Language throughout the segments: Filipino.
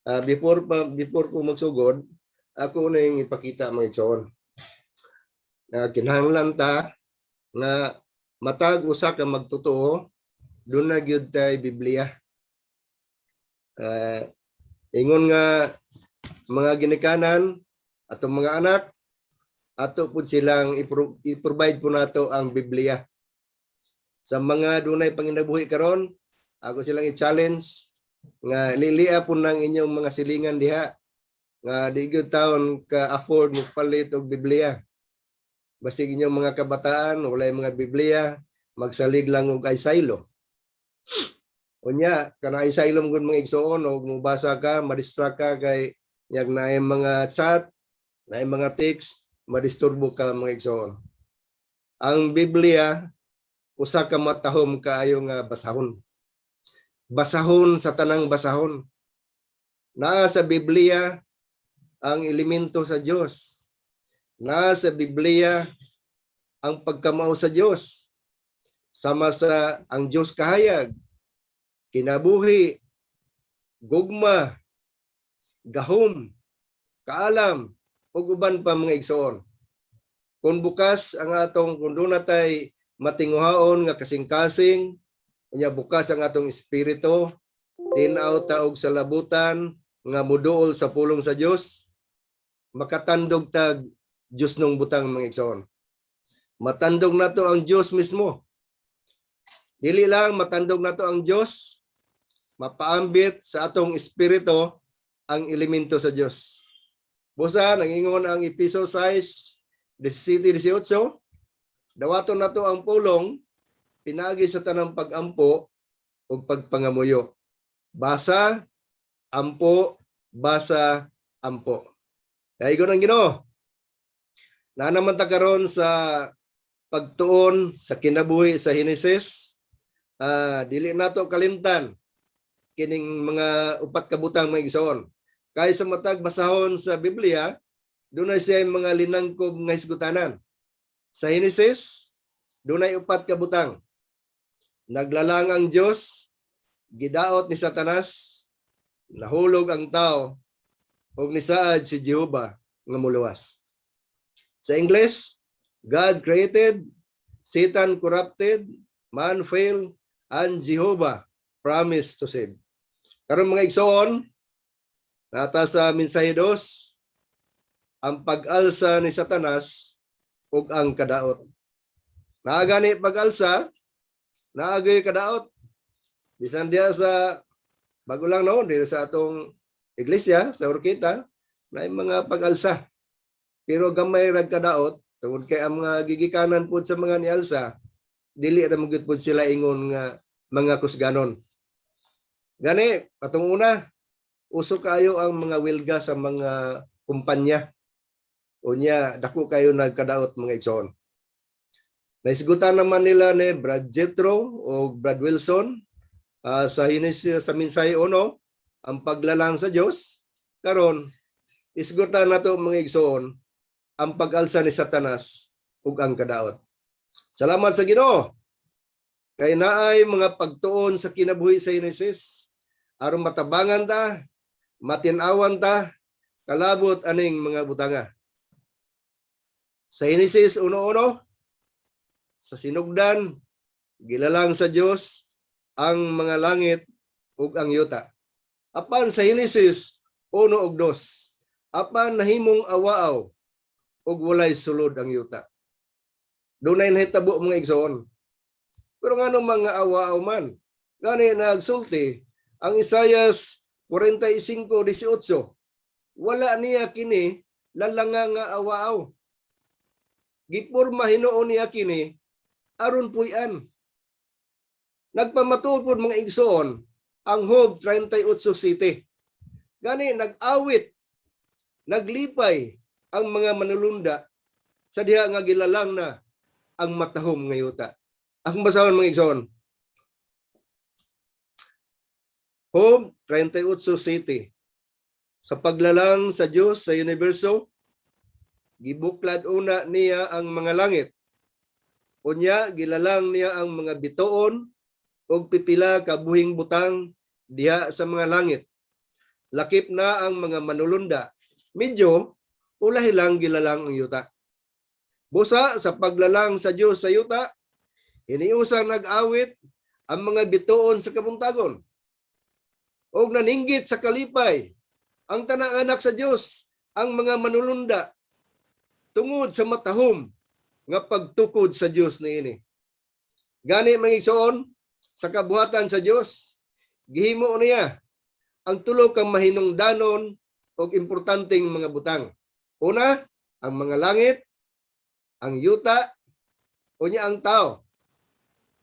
Before ko magsugod, ako na yung ipakita mga igsoon. Kinahanglan ta nga matag usa ka magtotoo doon na gyud tay Biblia. Ingon nga mga ginikanan atong mga anak ato pud silang i-provide po nato ang Biblia. Sa mga dunay panginabuhi karon, ako silang i-challenge nga lilia po ng inyong mga silingan diha nga di gyud taon ka afford mo palit og Biblia. Basig inyong mga kabataan walay mga Biblia, magsalig lang og Isaylo. Unya kana Isaylo gud mga igsoon og mobasa ka, madistract ka kay yag naay mga chat, naay mga text, madisturbo ka mga igsoon. Ang Biblia usa ka matahom kaayo nga basahon. Basahon sa tanang basahon. Naa sa Biblia ang elemento sa Dios. Naa sa Biblia ang pagkamao sa Dios. Sama sa ang Dios kahayag, kinabuhi, gugma, gahom, kaalam, ug uban pa mga igsoon. Kung bukas ang atong kung doon natay matinguhaon nga kasing-kasing, unya bukas ang atong espiritu, tinaw taog sa labutan nga muduol sa pulong sa Dios, makatandog tag Dios nung butang mga igsoon. Matandog nato ang Dios mismo. Dili lang matandog nato ang Dios, mapaambit sa atong espiritu ang elemento sa Dios. Busa nangingon ang Efeso 6:17-18, dawaton nato ang pulong pinagi sa tanang pag-ampo o pagpangamuyo. Basa, ampo, basa, ampo. Kaya ko ng Ginoo. Na naman ta karon sa pagtuon sa kinabuhi sa Henesis, dili nato kalimtan kining mga upat ka butang mga igsoon. Kay sa matag basahon sa Biblia, dunay siya mga linangkob nga hisgutanan. Sa Henesis, dunay upat ka butang. Naglalang ang Dios, gidaot ni Satanas, nahulog ang tao, ug nisaad si Jehova nga muluwas. Sa English, God created, Satan corrupted, man failed, and Jehovah promised to save. Karon mga igsoon, nata sa mensahe 2, ang pag-alsa ni Satanas ug ang kadaot. Naagani pag-alsa, naagay kadaot. Bisan diya sa bago lang noon, dito sa atong iglesia, sa Orkita, na mga pag-alsa. Pero gamay rag kadaot, tungod kay ang mga gigikanan po sa mga nialsa, dili ra magud po sila ingon nga mga kusganon. Gani, patong una, uso kayo ang mga wilga sa mga kumpanya. Unya, dako kayo nagkadaot mga igsoon. Naisgutan naman nila ni Brad Jethro o Brad Wilson sa Henesis sa mensahe 1, ang paglalang sa Dios. Karon, isgutan nato mga igsoon ang pag-alsa ni Satanas ug ang kadaot. Salamat sa Ginoo. Kay naay mga pagtuon sa kinabuhi sa Henesis aron matabangan ta, matin-awan ta kalabot aning mga butanga. Sa Henesis 1:1, sa sinugdan gilalang sa Dios ang mga langit ug ang yuta. Apan sa Henesis 1:2, apan nahimong awaaw ug walay sulod ang yuta. Dunay nahitabo mga igsoon. Pero ngano mga awaaw man, gani nagsulti ang Isayas 45:18, wala niya kini lalanga nga awaaw. Gipurma hinuon niya kini aron puy-an. Nagpamatuod pod mga igsoon ang Job 38:7. Gani nag-awit, naglipay ang mga manulunda sa diha nga gilalang na ang matahom nga yuta. Akong basahon mga igsoon. Job 38:7. Sa paglalang sa Dios sa universo, gibuklad una niya ang mga langit. Unya gilalang niya ang mga bituon ug pipila ka buhing butang diha sa mga langit. lakip na ang mga manulunda. Medyo ulahi lang gilalang ang yuta. Busa sa paglalang sa Dios sa yuta, iniusang nag-awit ang mga bituon sa kabuntagon. Og naninggit sa kalipay ang tanang anak sa Dios, ang mga manulunda tungod sa matahom nga pagtukod sa Dios niini. Gani mangigsoon sa kabuhatan sa Dios, gihimo niya ang tulo kang mahinungdanon og importanteng mga butang. Una, ang mga langit, ang yuta, unya ang tao.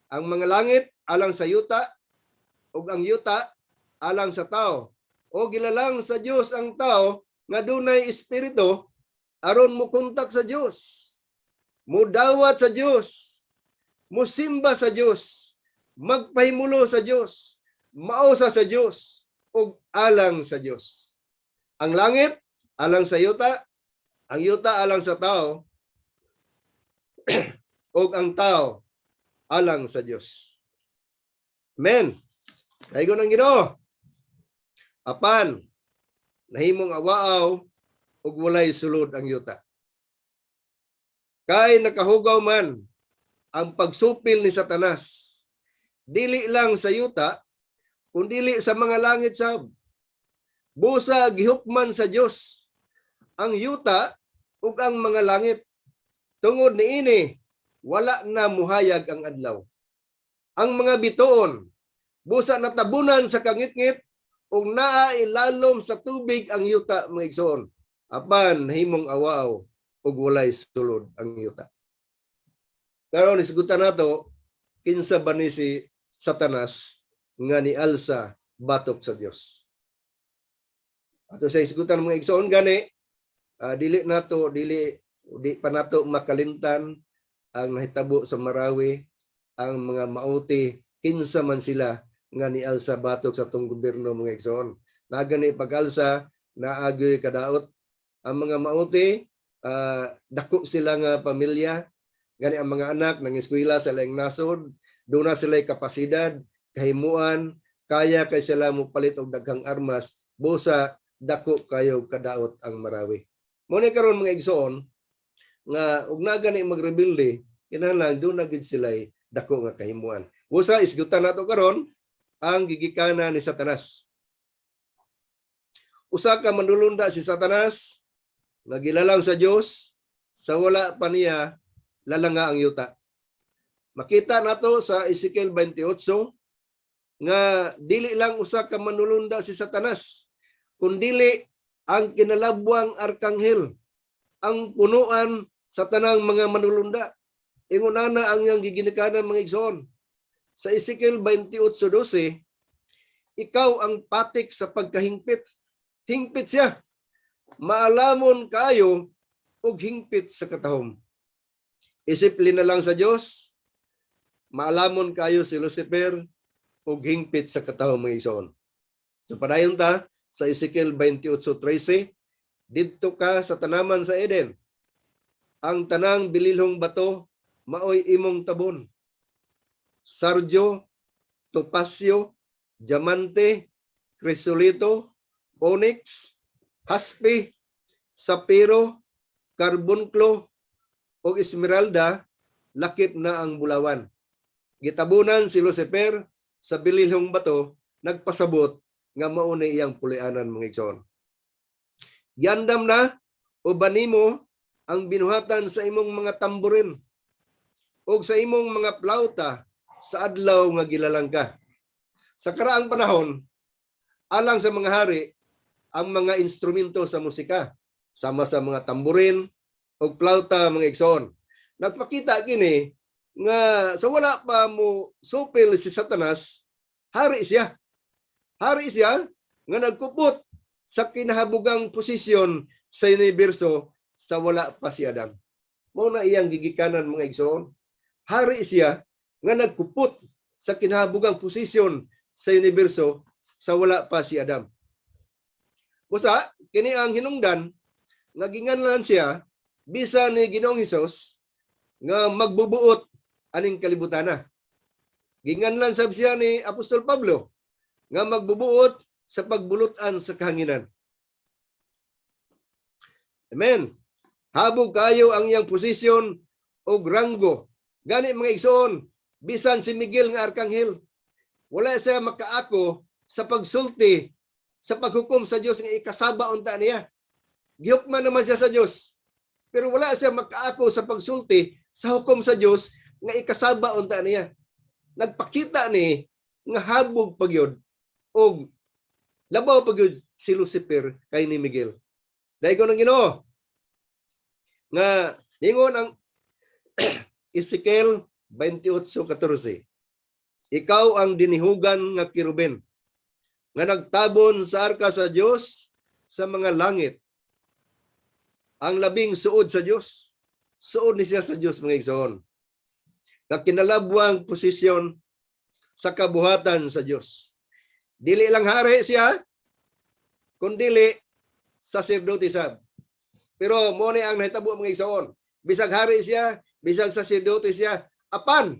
Ang mga langit alang sa yuta ug ang yuta alang sa tao. O gilalang sa Dios ang tao nga dunay espiritu aron mo kontak sa Dios. Mudawat sa Dios, musimba sa Dios, magpahimulo sa Dios, mausa sa Dios ug alang sa Dios. Ang langit alang sa yuta, ang yuta alang sa tao, ug ang tao alang sa Dios. Amen. Daygon ang Ginoo. Apan nahimong awaaw ug walay sulod ang yuta. Kay nakahugaw man ang pagsupil ni Satanas, dili lang sa yuta, kundili sa mga langit sab. Busa gihukman sa Dios ang yuta ug ang mga langit. Tungod niini, wala na muhayag ang adlaw. Ang mga bituon, busa natabunan sa kangitngit ug naa ilalom sa tubig ang yuta, mga igsoon. Apan himong awaaw ug walay sulod ang yuta. Karon isgutan nato kinsa ba ni si Satanas nga nialsa batok sa Dios. Ato sa isgutan mga igsoon gani, dili pa nato makalimtan ang nahitabo sa Marawi, ang mga mauti kinsa man sila nga nialsa batok sa tong gobyerno, mga igsoon. Nagani pag-alsa naagyoy kadaot ang mga mauti, dako sila nga pamilya, gani ang mga anak nang eskwela sa laing nasod, doon na sila kapasidad, kahimuan, kaya kay sila mo palit og daghang armas, busa dako kayo kadaot ang Marawi. Mo ni karon mga igsoon nga ug na gani magrebelde, kinahanglan doon na gid sila dako nga kahimuan. Busa isgutan nato karon ang gigikanan ni Satanas. Usa ka manulunda si Satanas, nagilalang sa Dios, sa wala pa niya lalanga ang yuta. Makita nato sa Ezekiel 28 nga dili lang usa ka manulunda si Satanas, kundili ang kinalabwang arkanghel, ang punuan sa tanang mga manulunda. Ingunana ang iyang giginikanan, mga igsoon. Sa Ezekiel 28:12, ikaw ang patik sa pagkahingpit. Hingpit siya. Maalamon kayo og hingpit sa katahom. Isiplin na lang sa Dios, maalamon kayo si Lucifer og hingpit sa katahom, mga igsoon. So padayon ta sa Ezekiel 28:13, didto ka sa tanaman sa Eden. Ang tanang bililhong bato maoy imong tabon. Sardio, topasyo, diamante, krisolito, onyx, haspe, sapiro, karbonklo, o esmeralda, lakip na ang bulawan. Gitabunan si Lucifer sa bililhong bato, nagpasabot nga mao na iyang pulianan, mga igsoon. Giandam na o banimo ang binuhatan sa imong mga tamburin o sa imong mga plauta sa adlaw nga gilalang ka. Sa karaang panahon, alang sa mga hari, ang mga instrumento sa musika, sama sa mga tamburin o plauta, mga igsoon. Nagpakita kini nga sa wala pa mo supil si Satanas, hari siya. Hari siya nga nagkupot sa kinahabugang posisyon sa universo sa wala pa si Adam. Mao na iyang gigikanan, mga igsoon. Hari siya nga nagkupot sa kinahabugang posisyon sa universo sa wala pa si Adam. Busa kini ang hinungdan nga ginganlan siya bisan ni Ginoong Hesus nga magbubuot aning kalibutana. Ginganlan sab siya ni Apostol Pablo nga magbubuot sa pagbulutan sa kahanginan. Amen. Habog kayo ang iyang posisyon o ranggo. Gani mga igsoon, bisan si Miguel nga arkanghel, wala siya makaako sa pagsulti sa paghukom sa Dios nga ikasaba unta niya. Gihukman naman siya sa Dios. Pero wala siya makaako sa pagsulti sa hukom sa Dios nga ikasaba unta niya. Nagpakita ni nga habog pagyod og labaw pagyod si Lucifer kay ni Miguel. Dahil ko nang Ginoo nga ningon ang Ezekiel 28:14. Ikaw ang dinihugan nga kiruben nga nagtabon sa arka sa Dios sa mga langit. Ang labing suod sa Dios. Suod ni siya sa Dios mga igsoon. Nga kinalabwang posisyon sa kabuhatan sa Dios. Dili lang hari siya, kundili saserdote sab. Pero mo ni ang nahitabo mga igsoon. Bisag hari siya, bisag saserdote siya, apan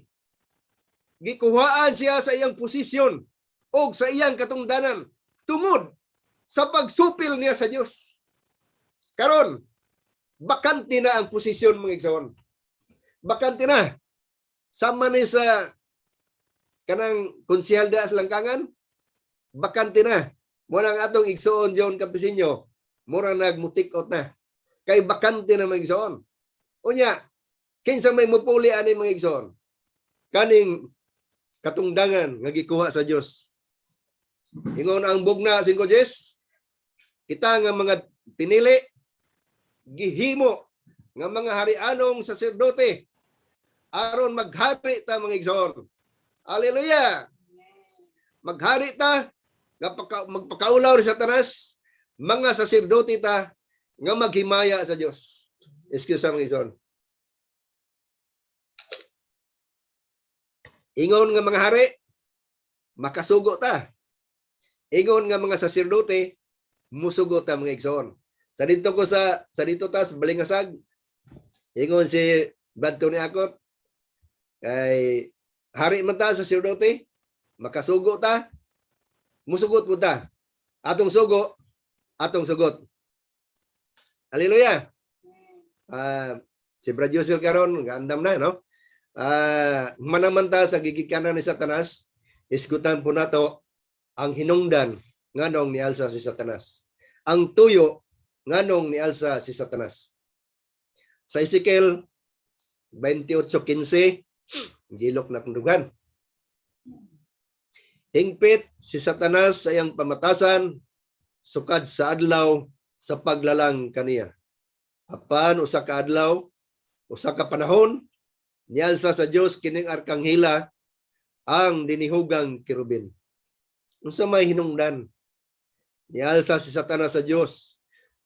gikuhaan siya sa iyang posisyon o sa iyang katungdanan tungod sa pagsupil niya sa Dios. Karon, bakante na ang posisyon mga igsoon. Bakante na. Sama ni sa kanang konsehal da sa Langkangan, bakante na. Muna ang atong igsoon John Campesinho, mura nagmutikot na. Kay bakante na mga igsoon. Unya, kinsa may mupuli ani mga igsoon? Kaning katungdangan nga gikuha sa Dios. Ingon ang bugna 5:10, kita nga mga pinili gihimo nga mga harianong saserdote aron maghari ta mga igsoon. Hallelujah. Maghari ta nga magpakaulaw ni Satanas, mga saserdote ta nga maghimaya sa Dios. Excuse me, igsoon. Ingon nga mga hari, makasugo ta. Ingon nga mga saserdote, musugo ta mga igsoon. Sa dito tas balingasag, ingon si Brad Tony Akot, kay hari man ta saserdote, makasugo ta, musugot po ta. Atong sugo, atong sugot. Hallelujah. Si Brad Yusel karon gandam na, no? Manamanta sa gigikanan ni Satanas, isgutan po nato ang hinungdan nganong nialsa si Satanas. Ang tuyo nganong nialsa si Satanas. Sa Ezekiel 28:15, gilok na kundugan. Hingpit si Satanas sa iyang pamatasan, sukad sa adlaw sa paglalang kaniya. Apan usa ka adlaw, usa ka panahon, nialsa sa Dios kining arkanghela ang dinihugang kirubin. Unsa may hinungdan? Nialsa si Satanas sa Dios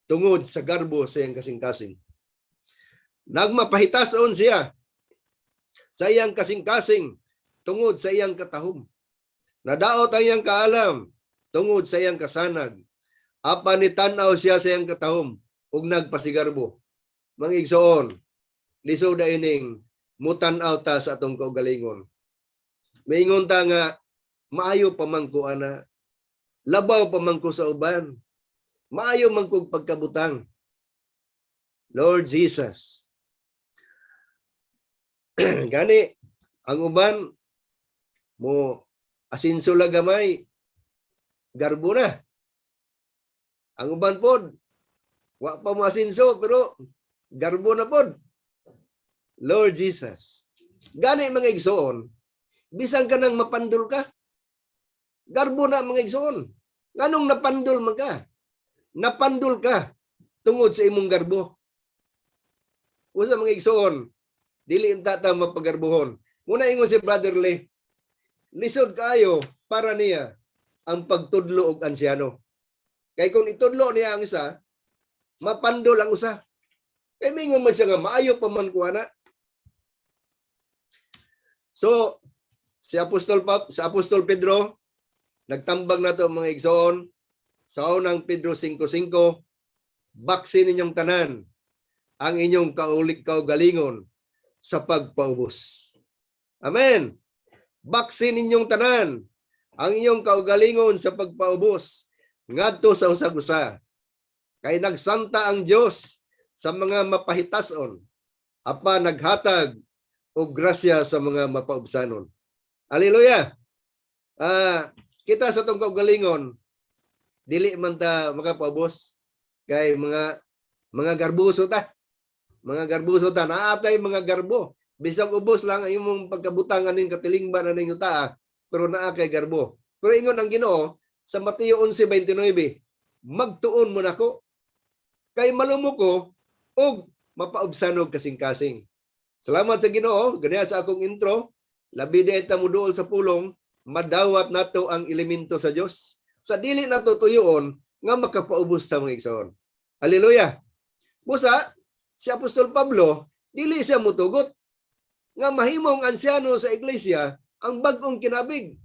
tungod sa garbo sa iyang kasing-kasing. Nagmapahitason siya sa iyang kasing-kasing tungod sa iyang katahom. Nadaot ang iyang kaalam tungod sa iyang kasanag. Apan nitanaw siya sa iyang katahom ug nagpasigarbo. Mga igsoon, lisod na ining mutan-aw ta sa atong kaugalingon. Maingon ta nga maayo pamangko ana, labaw pamangko sa uban, maayo man kog pagkabutang. Lord Jesus. Gani ang uban mo asinso la gamay, garbo na. Ang uban pod wa pa mo asinso pero garbo na pod. Lord Jesus. Gani mga igsoon, bisan ka nang mapandol ka, garbo na mga igsoon. Nganong napandol man ka? Napandol ka tungod sa imong garbo. Usa mga igsoon, dili ta ta mapagarbuhon. Muna ingon si Brother Lee, lisod kayo para niya ang pagtudlo og ansyano. Kay kung itudlo niya ang isa, mapandol ang usa. Kay mingon man siya nga maayo pa man ko ana. So, sa Apostol Pedro, nagtambag na to mga igsoon, sa unang Pedro 5:5, baksin ninyong tanan ang inyong kaugalingon sa pagpaubos. Amen. Baksin ninyong tanan ang inyong kaugalingon sa pagpaubos. ngadto sa usag-usa. Kay nagsanta ang Dios sa mga mapahitason, apa naghatag og grasya sa mga mapaubsanon. Hallelujah. Kita sa tong kaugalingon dili man ta makapaubos kay mga garbuso ta. Mga garbuso ta, naatay mga garbo. Bisag ubos lang ang imong pagkabutangan ning katilingban aning yuta, pero naa kay garbo. Pero ingon ang Ginoo sa Mateo 11:29, magtuon mo nako kay malumo ko og mapaubsanog kasing-kasing. Salamat sa Ginoo, ganiya sa akong intro. Labi di ta muduol sa pulong, madawat nato ang elemento sa Dios. Sa dili nato tuyoon nga makapaubos ta mga igsoon. Hallelujah. Busa si Apostol Pablo, dili siya mutugot nga mahimong ansyano sa iglesia ang bag-ong kinabig.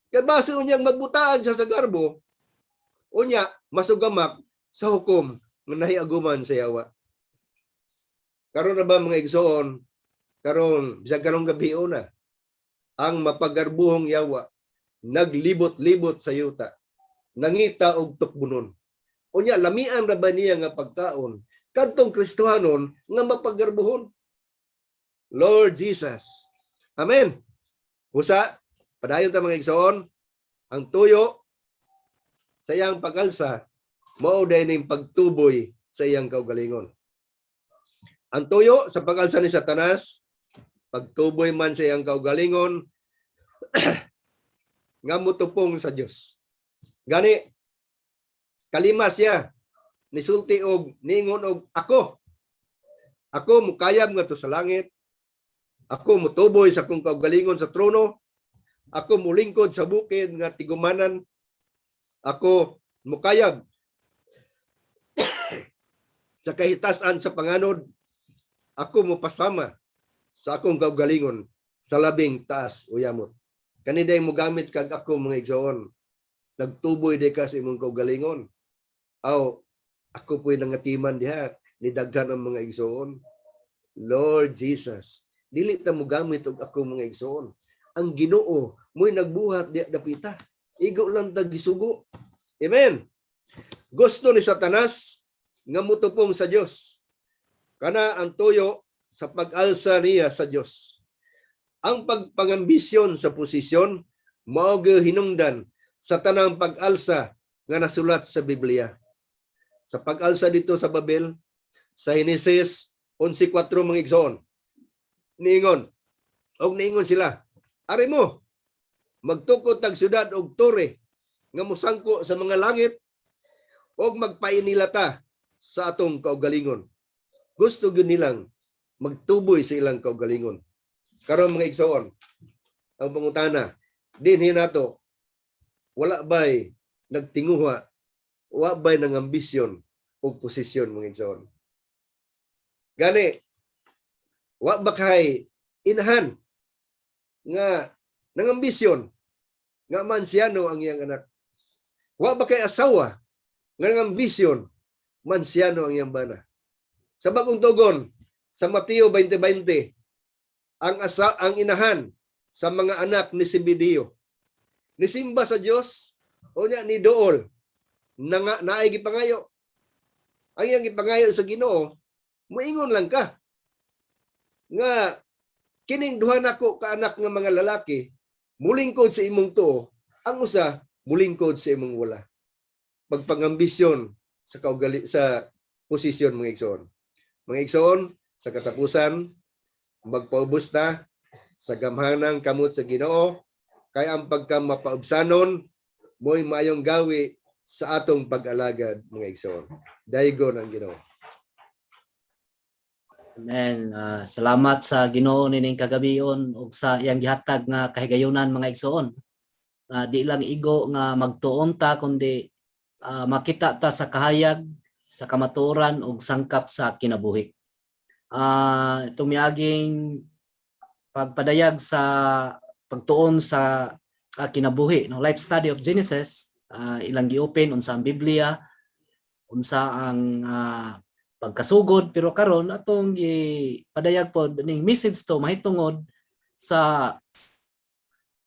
Kaya base unyang magbutaan siya sa garbo, unya masugamak sa hukom nga nahiaguman sa yawa. Karon na ba mga igsoon, karon bisag karong gabi na, ang mapagarbuhong yawa naglibot-libot sa yuta, nangita og tukbunon. Unya lamian ra ba niya nga pagkaon kadtong Kristohanon nga mapagarbuhon? Lord Jesus. Amen. Usa, padayon ta mga igsoon, ang tuyo sa iyang pag-alsa mao ning pagtuboy sa iyang kaugalingon. Ang tuyo sa pag-alsa ni Satanas, pagtuboy man sa iyang kaugalingon nga mutupong sa Dios. Gani kalima siya nisulti og niingon og ako mukayab ngadto sa langit, ako mutuboy sa akong kaugalingon sa trono, ako mulingkod sa bukid nga tigumanan, ako mukayab sa kahitasan sa panganod, ako mopasama sa akong kaugalingon sa labing taas uyamot. Kaniday mo gamit kag ako mga igsoon, nagtuboy di ka sa imong kaugalingon. Aw, ako po'y nangatiman diha, nidaghan ang mga igsoon. Lord Jesus, dili ta mo gamit og ako mga igsoon. Ang Ginoo mo'y nagbuhat di dapita. Igo lang ta gisugo. Amen. Gusto ni Satanas nga mutupong sa Dios. Kana ang tuyo sa pag-alsa niya sa Dios. Ang pagpangambisyon sa posisyon mao hinungdan sa tanang pag-alsa nga nasulat sa Biblia. Sa pag-alsa dito sa Babel, sa Henesis 11:4 mga igsoon, niingon sila, ari mo, magtukod tag syudad og tore nga musangko sa mga langit og magpainilata sa atong kaugalingon. Gusto gyud nilang magtuboy sa ilang kaugalingon. Karon mga igsoon, ang pangutana, dinhi nato, wala ba'y nagtinguha, wala ba'y nangambisyon o posisyon mga igsoon? Gani, wala ba kay inahan nga nangambisyon nga mansyano ang iyang anak? Wala ba kay asawa nga nangambisyon mansyano ang iyang bana? Sa bagong tugon, sa Mateo 20:20, ang inahan sa mga anak ni Zebedeo nisimba sa Dios o niya ni dool na naay gipangayo. Ang iyang gipangayo sa Ginoo, moingon lang ka nga kining duha nako ka anak nga mga lalaki mulingkod sa imong tuo, ang usa mulingkod sa imong wala. Pagpangambisyon sa sa posisyon mga igsoon. Mga igsoon, sa katapusan, magpaubos ta sa gamhanang kamot sa Ginoo, kay ang pagkamapaubsanon mo'y maayong gawi sa atong pag-alagad mga igsoon. Daygon ang Ginoo. Amen. Salamat sa Ginoo nining kagabion ug sa iyang gihatag nga kahigayunan mga igsoon. Di lang igo nga magtuon ta kundi makita ta sa kahayag, sa kamatuoran ug sangkap sa kinabuhi. Itong miaging pagpadayag sa pagtuon sa kinabuhi, no, life study of Genesis, ilang gi-open unsa ang Biblia, unsa ang pagkasugod, pero karon atong gipadayag pod ning message to mahitungod sa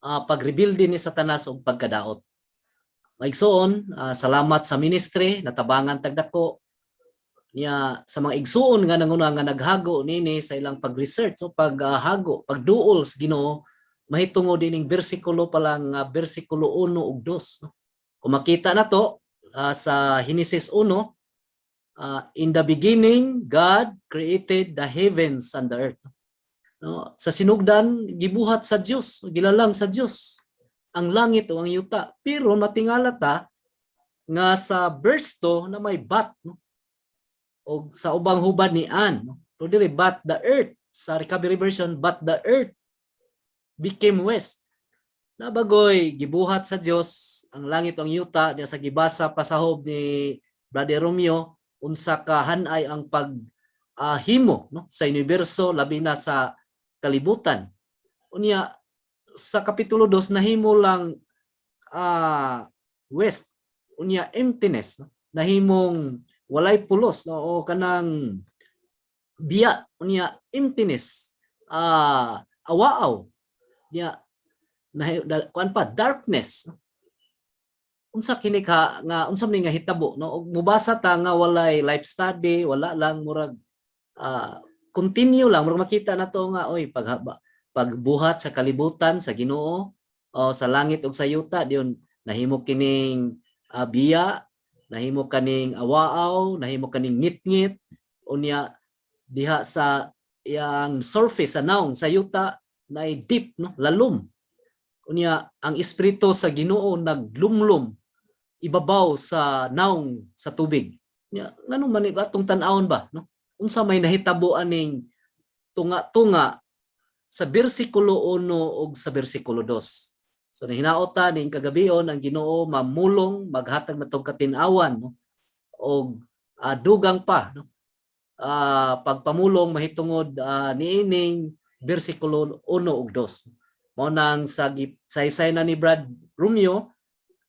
pagrebuild ni Satanas og pagkadaot. Maigsoon, salamat sa ministry natabangan tagdako niya sa mga igsuon nga nanguna nga naghago nini sa ilang pag-research o paghago, pagduol sa Ginoo mahitungod dining bersikulo pa lang bersikulo 1 ug 2 no? Kung makita nato sa Genesis 1 in the beginning God created the heavens and the earth. No? Sa sinugdan gibuhat sa Dios, gilalang sa Dios ang langit o ang yuta. Pero matingala ta nga sa verse 2 na may but no? O sa ubang hubad ni An, no? Pero dili but the earth sa recovery version but the earth became west. Nabagoy gibuhat sa Dios ang langit o ang yuta diya sa gibasa pasahub ni Brother Romeo unsa ka hanay ang pag himo no sa universo labi na sa kalibutan. Unya sa kapitulo 2 nahimo lang west. Unya emptiness no? Nahimong walay pulos no o kanang biya unya emptiness awaaw niya kuan pa darkness no? Unsa kini ka nga unsa man nga hitabo no og mubasa ta nga walay life study wala lang murag continue lang murag makita nato nga oy pagbuhat sa kalibutan sa Ginoo o sa langit ug sa yuta diyon nahimo kining biya nahimo kaning awaaw nahimo kaning ngit-ngit unya diha sa yang surface sa naong sa yuta na deep no lalom unya ang espiritu sa Ginoo naglumlum ibabaw sa naong sa tubig unya nganong man atong tan-awon ba no unsa may nahitabo aning tunga-tunga sa bersikulo 1 ug sa bersikulo 2. So hinaota ning kagabion ang Ginoo mamulong maghatag natong katin-awan no og dugang pa no pagpamulong mahitungod niining bersikulo 1 ug 2. Mao nang sa saysay na ni Brad Romeo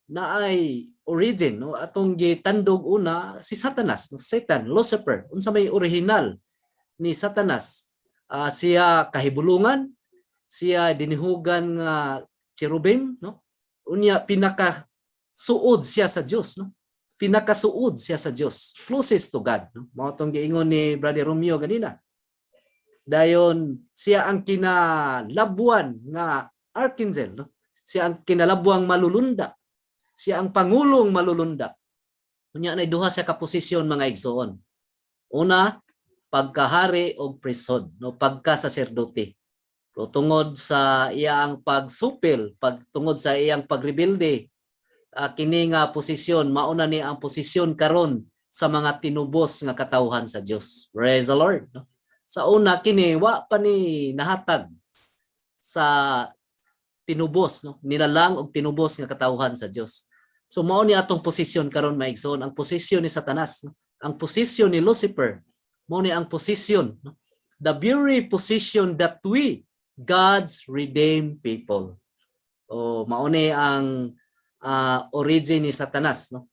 na ay origin no atong gitandog una si Satanas no Satan Lucifer unsa may original ni Satanas siya kahibulungan siya dinihugan nga cherubim no unya pinaka suod siya sa Dios no pinakasuod siya sa Dios closest to God no mao tong giingon ni Brother Romeo ganina dayon siya ang kinalabuan nga archangel no siya ang kinalabuang malulunda siya ang pangulong malulunda unya nay duha siya ka posisyon mga igsoon una pagkahari og priesthood no pagka-saserdote tungod sa iyang pagsupil pagtungod sa iyang pagrebelde kini nga posisyon mauna ni ang posisyon karon sa mga tinubos nga katawhan sa Dios. Praise the Lord no? Sa una kini wa pa ni nahatag sa tinubos no nilalang og tinubos nga katawhan sa Dios. So mao ni atong posisyon karon maigsoon ang posisyon ni Satanas no? Ang posisyon ni Lucifer mao ni ang posisyon no? The very position that we God's redeemed people. Mao ni ang origin ni Satanas no.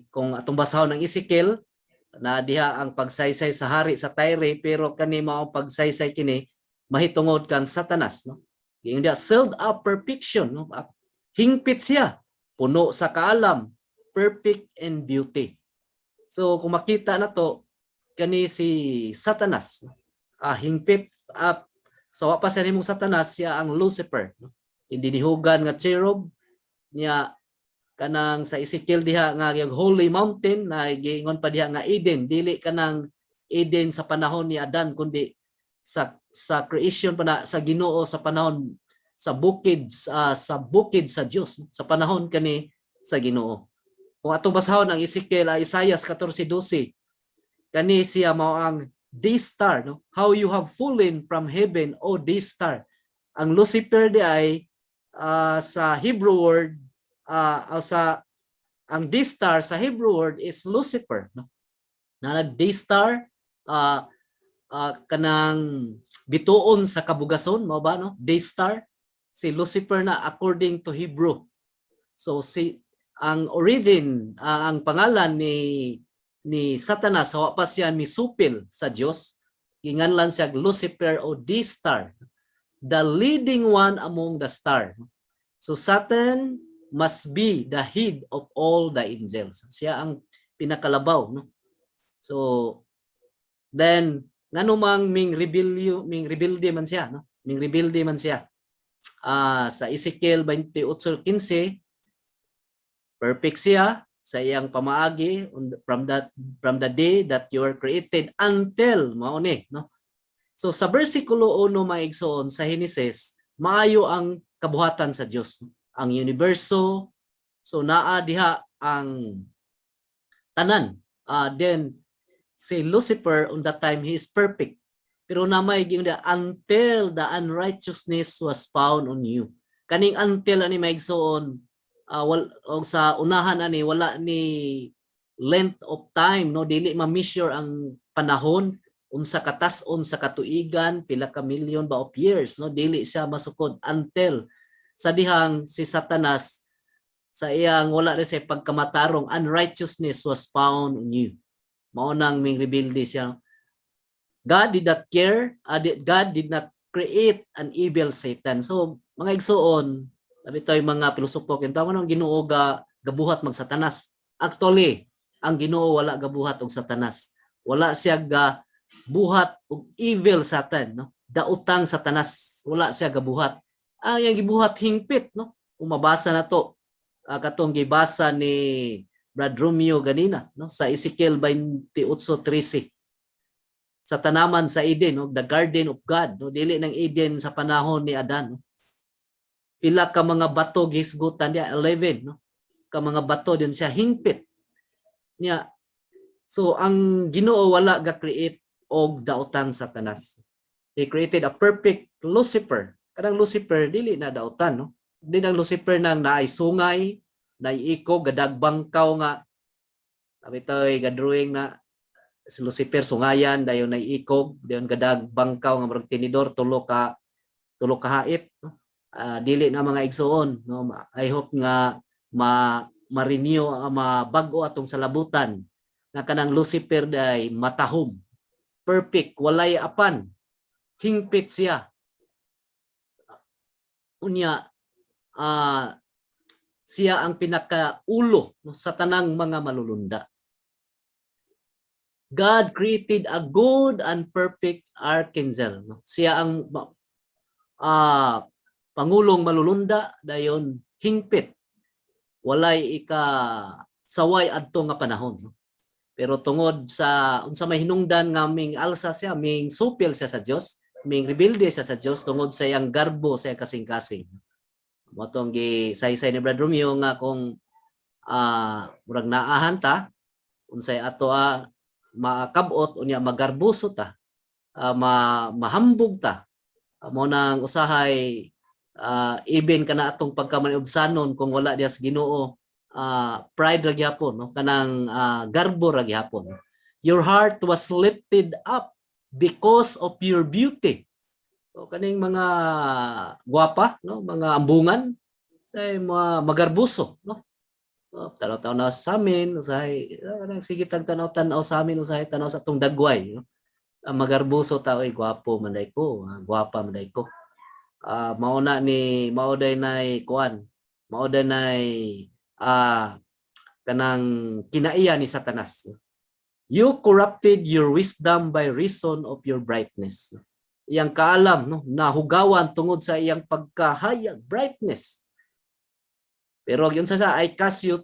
Kung atong basahon ng Ezekiel na diha ang pagsaysay sa hari sa Tyre pero kani mao pagsaysay kini mahitungod kang Satanas no. Giing dia sealed up perfection no. Hingpit siya puno sa kaalam, perfect in beauty. So kung makita nato kani si Satanas hingpit up so wa pa siya nimong Satanas siya ang Lucifer no? Indinihugan nga cherub niya kanang sa Ezekiel diha nga yung holy mountain na giingon pa diha nga Eden dili kanang Eden sa panahon ni Adan kundi sa creation pa na sa Ginoo sa panahon sa bukid sa Dios sa panahon kani sa Ginoo. Kung atong basahon ang Ezekiel Isaiah 14:12 kani siya mao ang day star no how you have fallen from heaven o day star ang Lucifer di ay sa Hebrew word ang day star sa Hebrew word is Lucifer no na day star kanang bituon sa kabugason mao ba no day star si Lucifer na according to Hebrew so ang origin ang pangalan ni Satanas wa pa siya misupil sa Dios ginganlan siya Lucifer o D-star the leading one among the star so Satan must be the head of all the angels. Siya ang pinakalabaw, no? So then nganumang ming rebelde man siya, no? Ming rebelde man siya. Sa Ezekiel 28:15, perfect siya sa iyang pamaagi from the day that you were created until mao ni, no? So sa bersikulo 1 mga igsoon sa Genesis, maayo ang kabuhatan sa Dios, ang universo. So naa diha ang tanan. Then si Lucifer on that time, he is perfect. Pero namay gyud until the unrighteousness was found on you. Kaning until ani maigsoon, sa unahan ani wala ni length of time, no, dili ma-measure ang panahon unsa katas-on sa katuigan, pila ka million ba of years, no, dili siya masukod until sa dihang si Satanas sa iyang wala rin sa pagkamatarong, unrighteousness was found on you. Mao nang ming rebelde siya. God did not care, God did not create an evil Satan. So mga igsoon, sabi tayo mga pilosopo, kintaw ang Ginoo gabuhat mag Satanas. Actually, ang Ginoo wala gabuhat og Satanas. Wala siya buhat og evil Satan, no? Dautang Satanas, wala siya gabuhat. Yang gibuhat hingpit, no? Kung mabasa na to, katong gibasa ni Brad Romeo ganina, no? Sa Ezekiel 28:13. Sa tanaman sa Eden, no? The Garden of God, no? Dili ng Eden sa panahon ni Adan, no? Pila ka mga bato gisgutan dia 11, no? Ka mga bato din siya hingpit niya. So ang Ginoo wala ga-create og daotang Satanas. He created a perfect Lucifer. Kadang Lucifer dili na daotan, no? Di nang Lucifer nang naay sungay, naay ikog, gadagbangkaw nga. Sabi to'y gadrawing na si Lucifer sungayan, dayon naay ikog, dayon gadagbangkaw nga marag tinidor, tulo ka hait, no? Dili na mga igsoon, no? I hope nga ma-renew, mabag-o atong salabutan nga kanang Lucifer day matahom, perfect, walay apan, hingpit siya. Unya, siya ang pinakaulo, no, sa tanang mga malulunda. God created a good and perfect archangel, no? Siya ang pangulong malulunda, dayon hingpit, walay saway adto nga panahon, no? Pero tungod sa unsa may hinungdan nga ming alsa siya, ming supil siya sa Dios, ming rebelde siya sa Dios tungod sa iyang garbo, sa iyang kasing-kasing. Motong gisaysay ni Brad Romeo nga kung murag naahan ta unsay ato makabot unya magarbuso ta, mahambog ta, mo nang usahay even kana atong pagkamaniobsanon kung wala diya sa Ginoo, pride ra gyapon, no? Kanang garbo ra gyapon. Your heart was lifted up because of your beauty. So kaning mga gwapa, no, mga ambungan say magarbuso, no? Tanaw-tanaw na sa amin, usahay sige tag-tanaw-tanaw sa amin, usahay tanaw sa tong dagway, no? Magarbuso ta, oy gwapo man day ko, gwapa man day ko. Mauna ni mauday nay kuan, mauday nay kanang kinaiya ni Satanas. You corrupted your wisdom by reason of your brightness. Iyang kaalam, no, nahugawan tungod sa iyang pagkahayag, brightness. Pero yun sa I cast you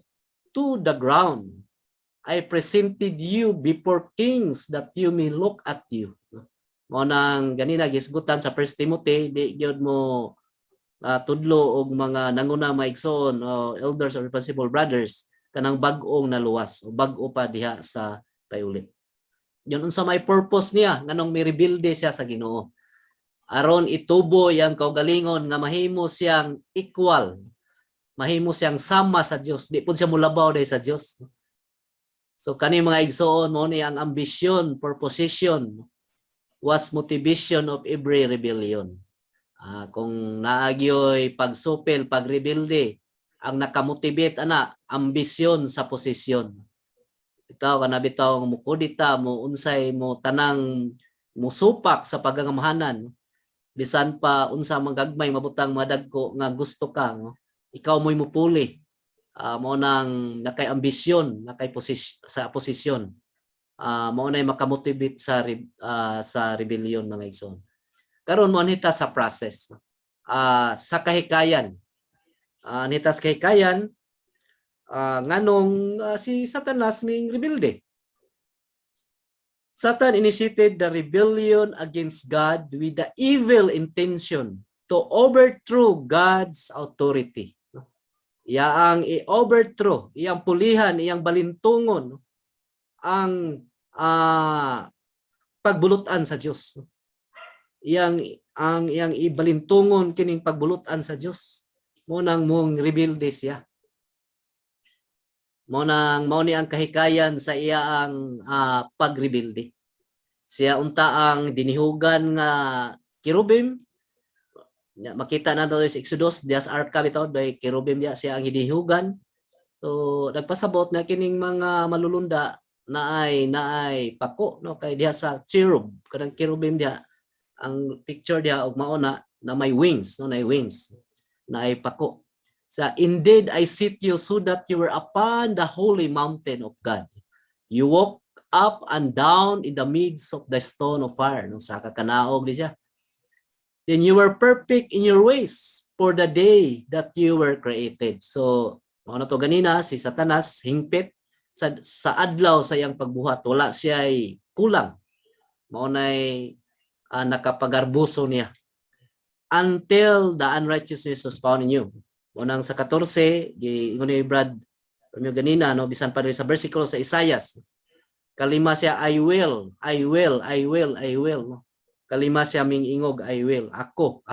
to the ground. I presented you before kings that you may look at you. Mo nang ganina gisgutan sa 1 Timothy, di gyud mo tudlo og mga nanguna maigsoon o elders or responsible brothers kanang bag-ong naluwas o bag-o pa diha sa payulit. Yun unsa may purpose niya nganong may rebuilde siya sa Ginoo. Aron itubo yang kaugalingon nga mahimo siyang equal, mahimo siyang sama sa Dios, di pud siya mulabaw dahil sa Dios. So kani mga igsoon mo ni ang ambition for position was motivation of every rebellion. Kung naagyoy pagsupil, pagrebelde, ang nakamotivate ambisyon sa posisyon. Bitaw kana bitaw mukudita mo unsay mo tanang musupak sa pagangamahanan, bisan pa unsa magagmay mabutang madagko nga gusto ka, no? ikaw mo'y mupuli. Mao nang nakay ambisyon, nakay sa posisyon. Mao nay makamotivate sa rebellion mga igsoon. Karon mo nita sa process. Sa kahikayan. Nita sa kahikayan nganong si Satanas ming rebelde. Satan initiated the rebellion against God with the evil intention to overthrow God's authority. Iyaang i-overthrow, iyang pulihan, iyang balintungon ang pagbulutan sa Dios. Iyang ibalintungon kining pagbulutan sa Dios. Mo nang mong rebelde siya. Mao ni ang kahikayan sa iyaang pagrebelde. Siya unta ang dinihugan nga kirubim. Makita na sa Exodus, dias arka bitaw day kirubim diya siya ang dinihugan. So nagpasabot na kining mga malulunda naay pako no kay diha sa cherub kanang kirubim diha ang picture diha og mao na may wings no nay wings naay pako. Indeed, I set you so that you were upon the holy mountain of God. You walk up and down in the midst of the stone of fire. Nung sa kakanaog di siya. Then you were perfect in your ways for the day that you were created. So, mao na to ganina, si Satanas, hingpit sa adlaw sa iyang pagbuhat. Wala siya ay kulang. Mao na'y nakapagarbuso niya. Until the unrighteousness was found in you. Unang sa 14, ingon ni Brad Romeo ganina, no, bisan pa rin sa versikulo sa Isaias. Kalima siya, I will. No? Kalima siya ming ingog, I will. Ako.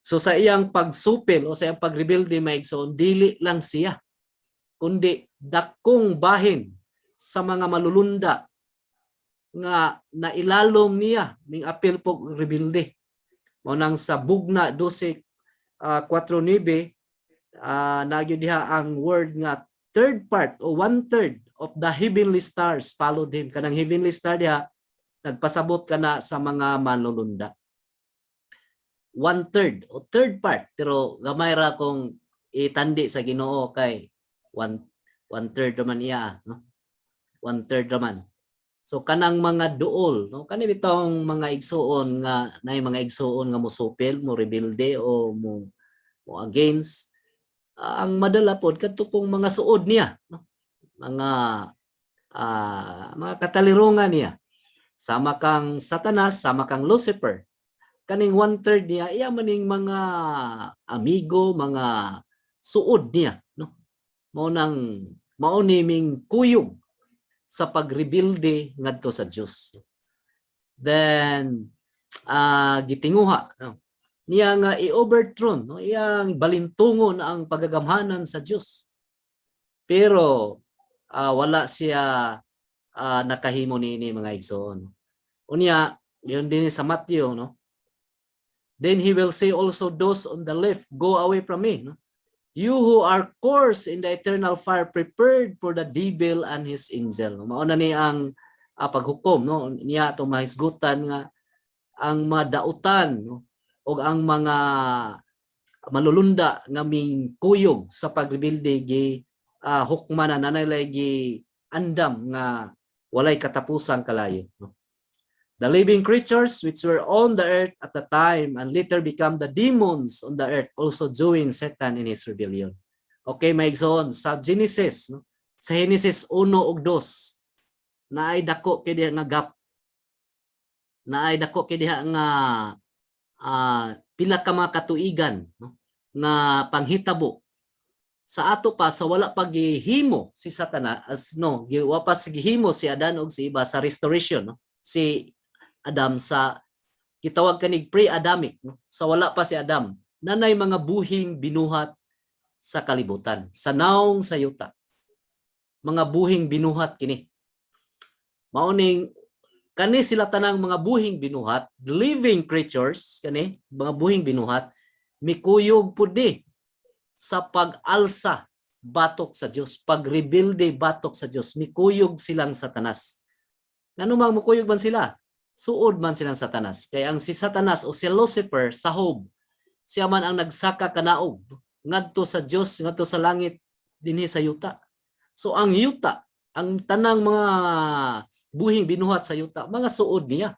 So sa iyang pagsupil o sa iyang pagrebelde maigsoon, dili lang siya, kundi dakong bahin sa mga malulunda nga nailalom niya ming apil po rebelde. Unang sa Bugna 12, 4:9 nagyo diha ang word nga third part o 1/3 of the heavenly stars followed him. Kanang heavenly star diha nagpasabot kana sa mga manlulunda. 1/3 o third part, pero gamay ra kung itandi sa Ginoo kay 1/3 naman iya, no? 1/3 naman. So kanang mga duol, no, kani bitong mga igsuon nga nay mga igsuon nga musupil, mo rebelde o mo against ang madala pod kadto pong mga suod niya, no? Mga katalirungan niya. Sama kang Satanas, sama kang Lucifer. Kaning 1/3 niya iya maning mga amigo, mga suod niya, no? Mao niming kuyog sa pagrebelde ngadto sa Dios. Then gitinguha, no? Niya nga i-overthrow, no? Iyang balintungon ang pagagamhanan sa Dios. Pero wala siya nakahimo niini mga igsoon. Unya, yun din sa Matthew, no? Then he will say also those on the left, go away from me, no? You who are cursed in the eternal fire prepared for the devil and his angel. Mao na ni ang paghukom, no? Niya to mahisgutan nga ang madautan, no? O ang mga malulunda nga ming kuyog sa pagrebelde gi hukman na nanay gi andam nga walay katapusang kalayo, no? The living creatures which were on the earth at the time and later become the demons on the earth also join Satan in his rebellion. Okay, maigsoon sa Genesis, no? Sa Genesis 1 ug 2 naay dako kay diha nga gap. Naay dako kay diha nga pila ka mga katuigan, no? Nga panghitabo. Sa ato pa sa wala paghihimo si Satanas, no, wa pa gihimo si Adan ug si Eva sa restoration, no? Si Adam sa kitawag kanig pre-Adamic, no? Sa wala pa si Adam, nanay mga buhing binuhat sa kalibutan, sa naong sa yuta. Mga buhing binuhat kini. Mauning kani sila tanang mga buhing binuhat, living creatures kani, mga buhing binuhat mikuyog pud di sa pag-alsa batok sa Dios, pagrebelde batok sa Dios, mikuyog silang Satanas. Ngano mang mukuyog man sila? Suod man silang Satanas. Kaya ang si Satanas o si Lucifer, sahog siya man ang nagsaka kanaog ngadto sa Dios, ngadto sa langit dinhi sa yuta. So ang yuta, ang tanang mga buhing binuhat sa yuta, mga suod niya.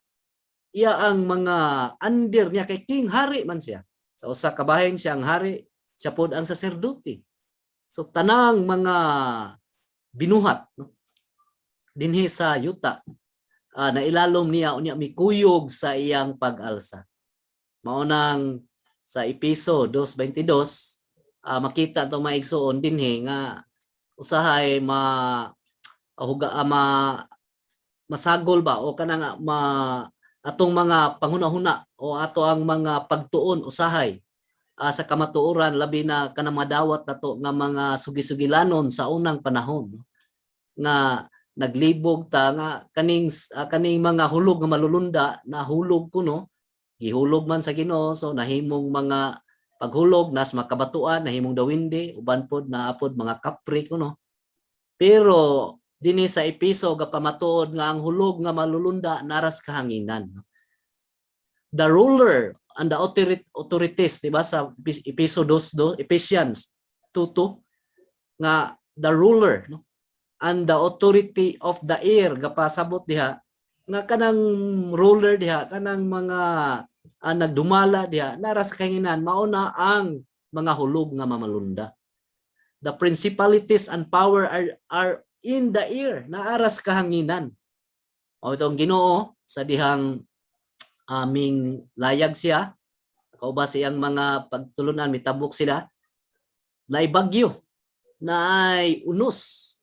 Iya ang mga under niya kay king, hari man siya. Sa usa ka bahin siya ang hari, siya pod ang saserdote. So tanang mga binuhat no, dinhi sa yuta, na ilalom niya unya mikuyog sa iyang pag-alsa. Maunang sa Episo 2:22, makita to maigsoon dinhi nga usahay masagol ba o kanang atong mga panghuna-huna o ato ang mga pagtuon usahay sa kamatuoran, labi na kanang madawat nato nga mga sugi-sugilanon sa unang panahon, no? Nga naglibog ta nga kaning mga hulog nga malulunda, nahulog kuno, gihulog man sa Ginoo, so nahimong mga paghulog nas makabatuan, nahimong dawindi, uban pod naapod mga kapri kuno. Pero dinhi sa Episo gapamatuod nga ang hulog nga malulunda naras kahanginan. The ruler and the authorities, di ba sa Episo 2, Ephesians 2:2, nga the ruler no, and the authority of the air gapasabot diha nga kanang ruler diha, kanang mga nagdumala diha naras kahanginan, mao na ang mga hulog nga mamalunda. The principalities and power are in the air, naaras kahanginan. O itong Ginoo sa dihang aming layag siya, kauba siyang mga pagtulunan, mitabok sila, naay bagyo, naay unos.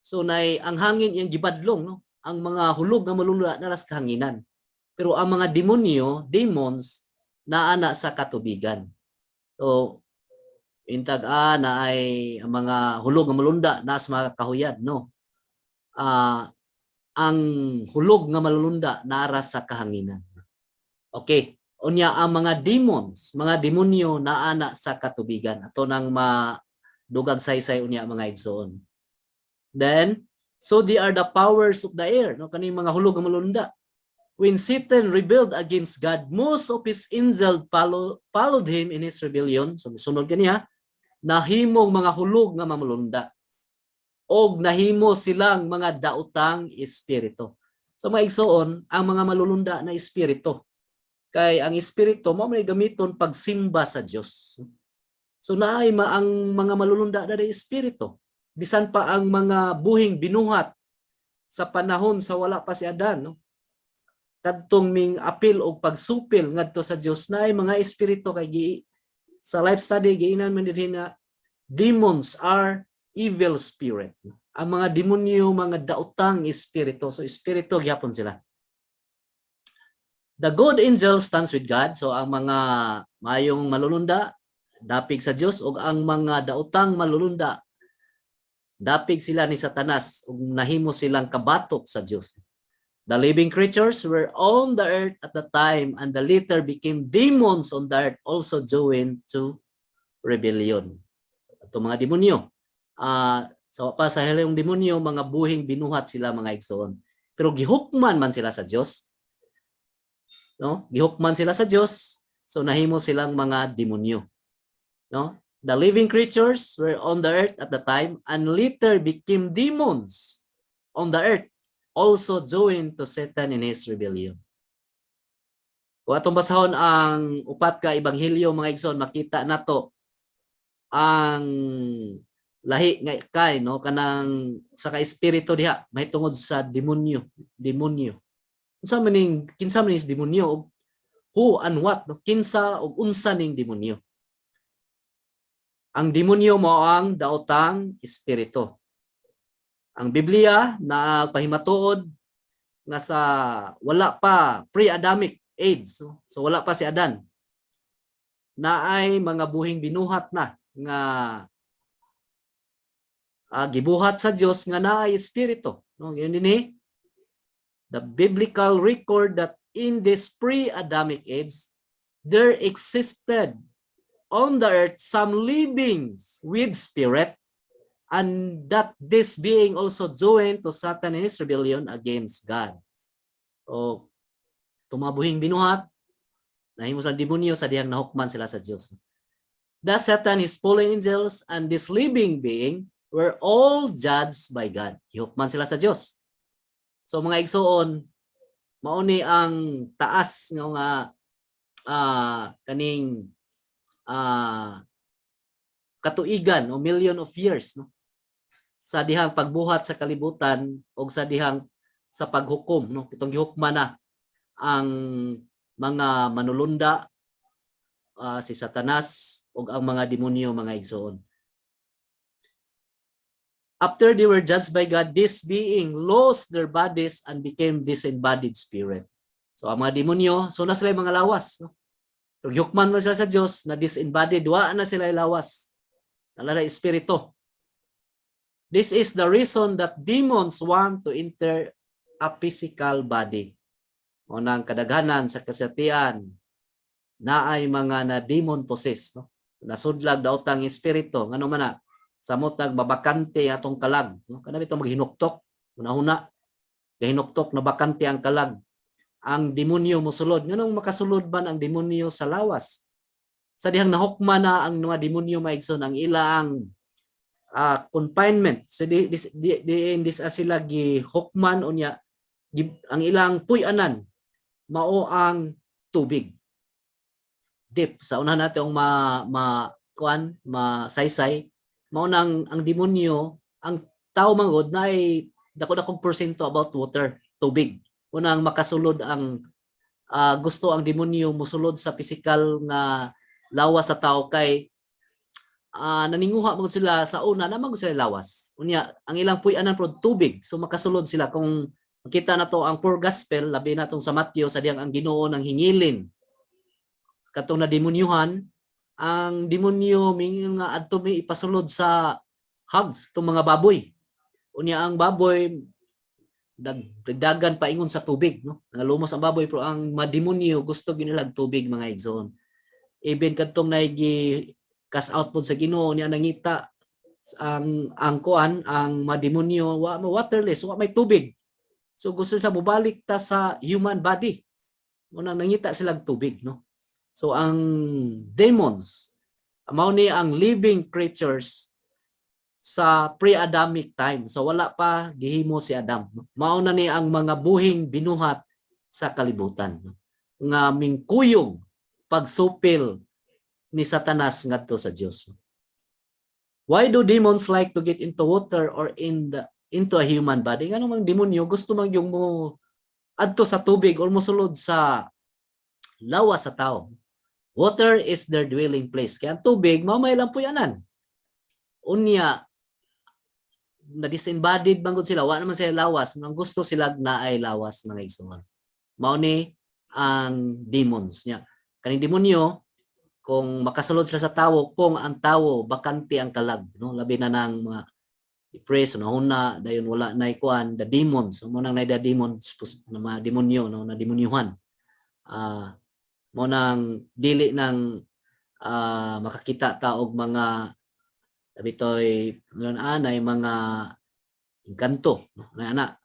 So naay ang hangin yung gibadlong, no? Ang mga hulog nga malulula naras kahanginan. Pero ang mga demonyo, demons, naana sa katubigan. So intag na ay ang mga hulog nga malunda nas mga kahuyad, no. Ang hulog nga malulunda nara sa kahanginan. Okay, unya ang mga demons, mga demonyo naana sa katubigan. Ato nang madugag saysay unya mga igsoon. Then so they are the powers of the air, no, kaning mga hulog nga malulunda. When Satan rebelled against God, most of his angels followed him in his rebellion. So sunod kaniya, nahimong mga hulog nga mamulunda og nahimo silang mga daotang espiritu. So maigsoon ang mga malulunda na espiritu, kay ang espiritu mao may gamiton pagsimba sa Dios. So naay ang mga malulunda na espiritu, bisan pa ang mga buhing binuhat sa panahon sa wala pa si Adan, no, kadtong ming apil og pagsupil ngadto sa Dios, naay mga espiritu kay sa life study giinan man dinhi na demons are evil spirit. Ang mga demonyo mga daotang espiritu. So espiritu gyapon sila. The good angel stands with God. So ang mga mayong malulunda dapig sa Dios, ug ang mga daotang malulunda dapig sila ni Satanas ug nahimo silang kabatok sa Dios. The living creatures were on the earth at the time, and the later became demons on the earth, also joined to rebellion. Ito mga demonyo. So pa sa heleng demonyo, mga buhing binuhat sila mga igsoon. Pero gihukman man sila sa Dios. No? Gihukman sila sa Dios. So nahimo silang mga demonyo. No? The living creatures were on the earth at the time, and later became demons on the earth, also joined to Satan in his rebellion. Kung atong basahon ang upat ka ebanghelyo mga igsoon, makita nato ang lahi nga kay, no, kanang sa ka espiritu diha mahitungod sa demonyo. Unsa maning kinsa man is demonyo, who and what, no, kinsa ug unsa ning demonyo. Ang demonyo mao ang daotang espiritu. Ang Biblia na pahimatuod nga sa wala pa pre-Adamic age, so wala pa si Adan, naay mga buhing binuhat na nga gibuhat sa Dios nga naay espiritu, no? Yun dinhi the biblical record that in this pre-Adamic age there existed on the earth some livings with spirit, and that this being also joined to Satan in his rebellion against God. O tumabuhing binuhat Nahimo sa demonyo sa dihang nahukman sila sa Dios. Thus Satan, his fallen angels, and this living being were all judged by God. Hihukman sila sa Dios. So mga igsoon, mauni ang taas nga kaning katuigan o million of years, no, sa dihang pagbuhat sa kalibutan o sa dihang sa paghukom, no, itong gihukman na ang mga manulunda, si Satanas o ang mga demonyo, mga igsoon. After they were judged by God, this being lost their bodies and became disembodied spirit. So ang mga demonyo, so na sila mga lawas, no? Hukman mo sila sa Dios na disembodied, wa na sila lawas. Nalala espiritu. This is the reason that demons want to enter a physical body. Unang kadaghanan sa kasatian na ay mga na demon possessed, no? Nasudlag daw tang espiritu ngano man na samot nagbabakante atong kalag, no? Kana bitaw maghinuktok una-una gahinuktok na bakante ang kalag. Ang demonyo mosulod. Nganong makasulod man ang demonyo sa lawas? Sa dihang nahukman na ang mga demonyo, maigsoon, ang ilang confinement. So this sila gihukman unya ang ilang puy-anan mao ang tubig. Deep sa unahan natong masaysay mao nang ang demonyo, ang tao mangod na ay dako-dakong porsyento about water, tubig. Unang makasulod ang gusto ang demonyo musulod sa physical nga lawas sa tao kay naninguha mo sila sa una na mag sila lawas. Unya ang ilang puy-anan pro tubig, so makasulod sila. Kung makita na to ang poor gospel, labi na tong sa Matthew, sa diyang ang Ginoo nang hingilin katong na demonyuhan, ang demonyo mingon nga adto mi ipasulod sa hogs tong mga baboy. Unya ang baboy dagdagan paingon sa tubig, no? Nalumos ang baboy, pero ang mademonyo gusto ginilag tubig, mga igsoon. Even kadtong naigi cast out pod sa Ginoo niya nangita ang kuan, ang mademonyo waterless, wa may tubig. So gusto sila mobalik ta sa human body. Unang nangita silang tubig, no? So ang demons mao ni ang living creatures sa pre-Adamic time. So wala pa gihimo si Adam. Mao na ni ang mga buhing binuhat sa kalibutan. Nga mingkuyog pagsupil ni Satanas ngadto sa Dios. Why do demons like to get into water or into a human body? Ngano mang demonyo gusto man yung mo adto sa tubig or mosulod sa lawas sa tao. Water is their dwelling place. Kaya ang tubig mao may lang puy-anan. Unya na disembodied bangod sila, wa naman sila lawas, nang gusto sila na ay lawas, mga igsoon. Mao ni ang demons niya. Kaning demonyo kung makasulod sila sa tawo, kung ang tawo bakante ang kalag, no, labi na nang mga depressed na huna dayon wala na ikuan the demons, mo nang na the demons na mga demonyo, no, na demonyuhan. Mo nang dili nang makakita ta og mga bitoy anay mga engkanto, no, na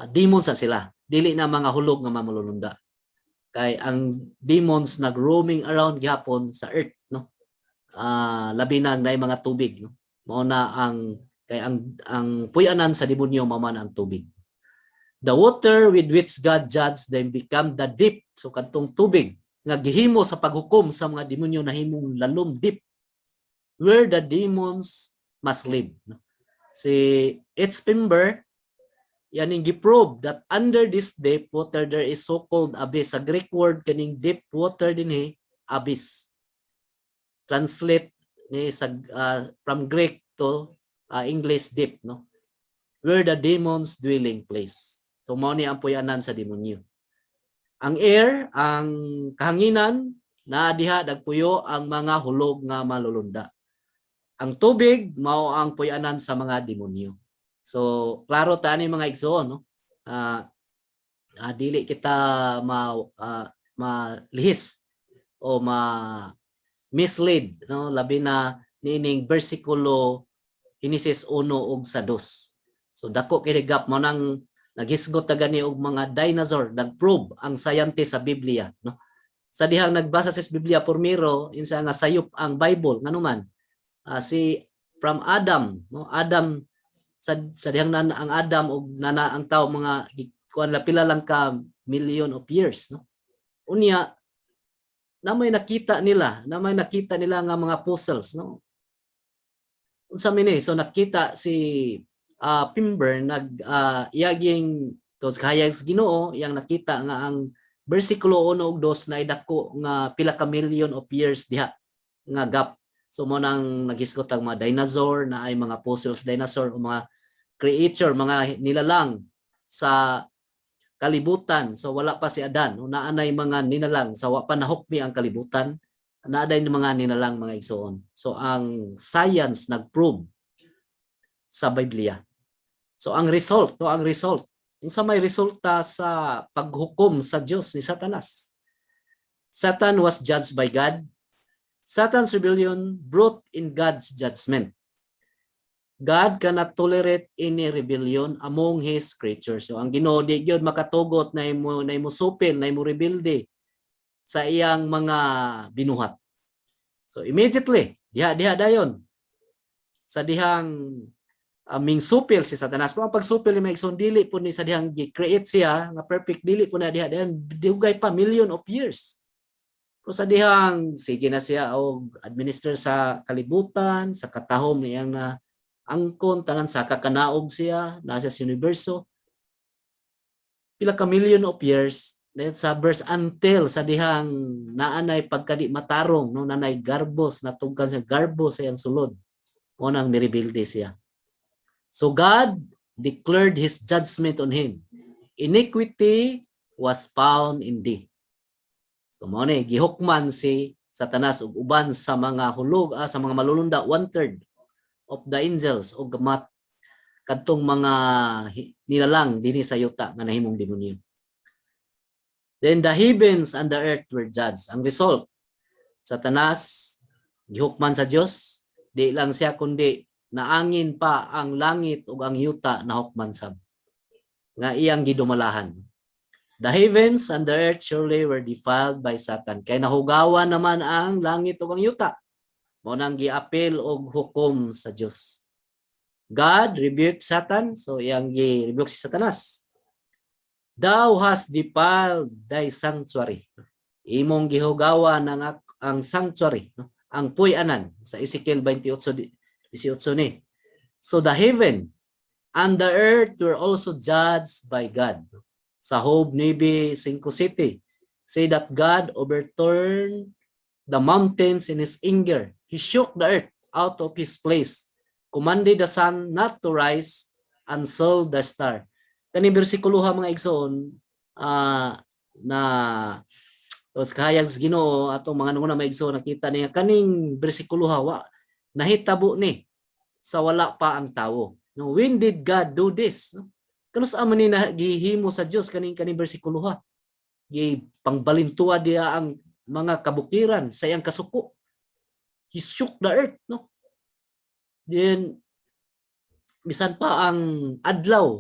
demons sa sila, dili na mga hulog nga mamulununda. Kay ang demons nag-roaming around gihapon sa earth, no, labi na nay mga tubig, no, mao na ang kay ang puy-anan sa demonyo mao man ang tubig. The water with which God judged them become the deep. So kadtong tubig nga gihimo sa paghukom sa mga demonyo nahimong lalom, deep, where the demons must live. Si H. Pember, yaning giprove that under this deep water there is so-called abyss. Sa Greek word kaning deep water dinhi, abyss. Translate ni sa from Greek to English, deep, no? Where the demons dwelling place. So mao ni ang puy-anan sa demonyo. Ang air, ang kahanginan, na diha dagpuyo ang mga hulog nga malulunda. Ang tubig mao ang puy-anan sa mga demonyo. So klaro ta ni mga igsoon, no? Dili kita malihis o mislead, no, labi na niining bersikulo Genesis 1 ug sa 2. So dako kay gap mo nang naghisgot ta gani og mga dinosaur, nagprove ang scientist sa Biblia, no, sa dihang nagbasa sa Biblia pormiro insa nga sayop ang Bible nganuman si from Adam, no? Adam sa dihang ang Adam ug nana ang tao mga kuan la pila lang ka million of years, no? Unya na may nakita nila nga mga fossils, no? Unsa man ni, so nakita si Pimber iyaging tos kahayag sa Ginoo yang nakita nga ang bersikulo 1 ug 2 na idako nga pila ka million of years diha nga gap. So mo nang naghisgot ang mga dinosaur na ay mga fossils dinosaur o mga creature, mga nilalang sa kalibutan. So wala pa si Adan, naanay mga nilalang sa wa pa nahukmi ang kalibutan, naaday mga nilalang mga igsoon. So ang science nagprove sa Biblia. So ang result, unsa may resulta sa paghukom sa Dios ni Satanas. Satan was judged by God. Satan's rebellion brought in God's judgment. God cannot tolerate any rebellion among His creatures. So ang Ginoo di gyud makatugot na imo supil, na imo rebelde sa iyang mga binuhat. So immediately, diha dayon sa dihang ming supil si Satanas. Kung ang pagsupil ni Maigsoon dili po ni sa dihang gi-create siya nga perfect, dili po na diha dayon dugay pa million of years. Kung sa dihang sige na siya og administer sa kalibutan, sa katahom niyang na angkon tanan sa kakanaog siya nasa sa universo, pila ka million of years dayon sa verse until sa dihang naanay pagkadi matarong, no, nanay garbos natugkan sa garbos sa iyang sulod mo nang mirebilde siya. So God declared His judgment on him. Iniquity was found in thee. So mo ni gihukman si Satanas ug uban sa mga hulog sa mga malulunda 1/3 of the angels o gamat kadtong mga nilalang dinhi sa yuta nga nahimong demonyo. Then the heavens and the earth were judged. Ang result, Satanas gihukman sa Dios, di lang siya kundi naangin pa ang langit ug ang yuta na hukman sab nga iyang gidumalahan. The heavens and the earth surely were defiled by Satan. Kay nahugawan naman ang langit ug ang yuta. Mo nang giapil og hukom sa Dios. God rebuked Satan, so iyang gi-rebuke si Satanas. Thou hast defiled thy sanctuary. Imong gihugawan ang sanctuary, no? Ang puy-anan sa Ezekiel 28:18 ni. So the heaven and the earth were also judged by God. Sa Job 9:5 say that God overturned the mountains in His anger. He shook the earth out of his place, commanded the sun not to rise, and sold the star. Kani bersikulo ha mga igsoon na tos kahayag sa Ginoo atong mga nunguna mga igsoon nakita niya kaning bersikulo ha nahitabo ni sa wala pa ang tawo. No, when did God do this? No? Kanus man ni gihimo sa Dios kaning bersikulo ha. Gi pangbalintua dia ang mga kabukiran sa iyang kasuko. He shook the earth, no? Then bisan pa ang adlaw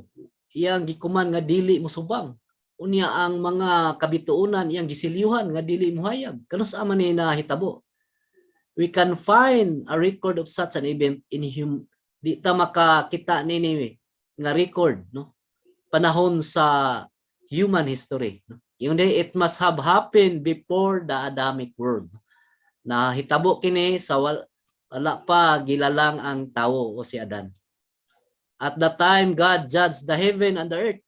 iyang gikuman nga dili musubang. Unya ang mga kabituonan iyang gisilyuhan nga dili muhayag. Kanus man ni nahitabo. We can find a record of such an event in di ta makakita nini nga record, no? Panahon sa human history, no? Yung it must have happened before the Adamic world. Na hitabo kini sa wala pa gilalang ang tawo o si Adan. At the time God judged the heaven and the earth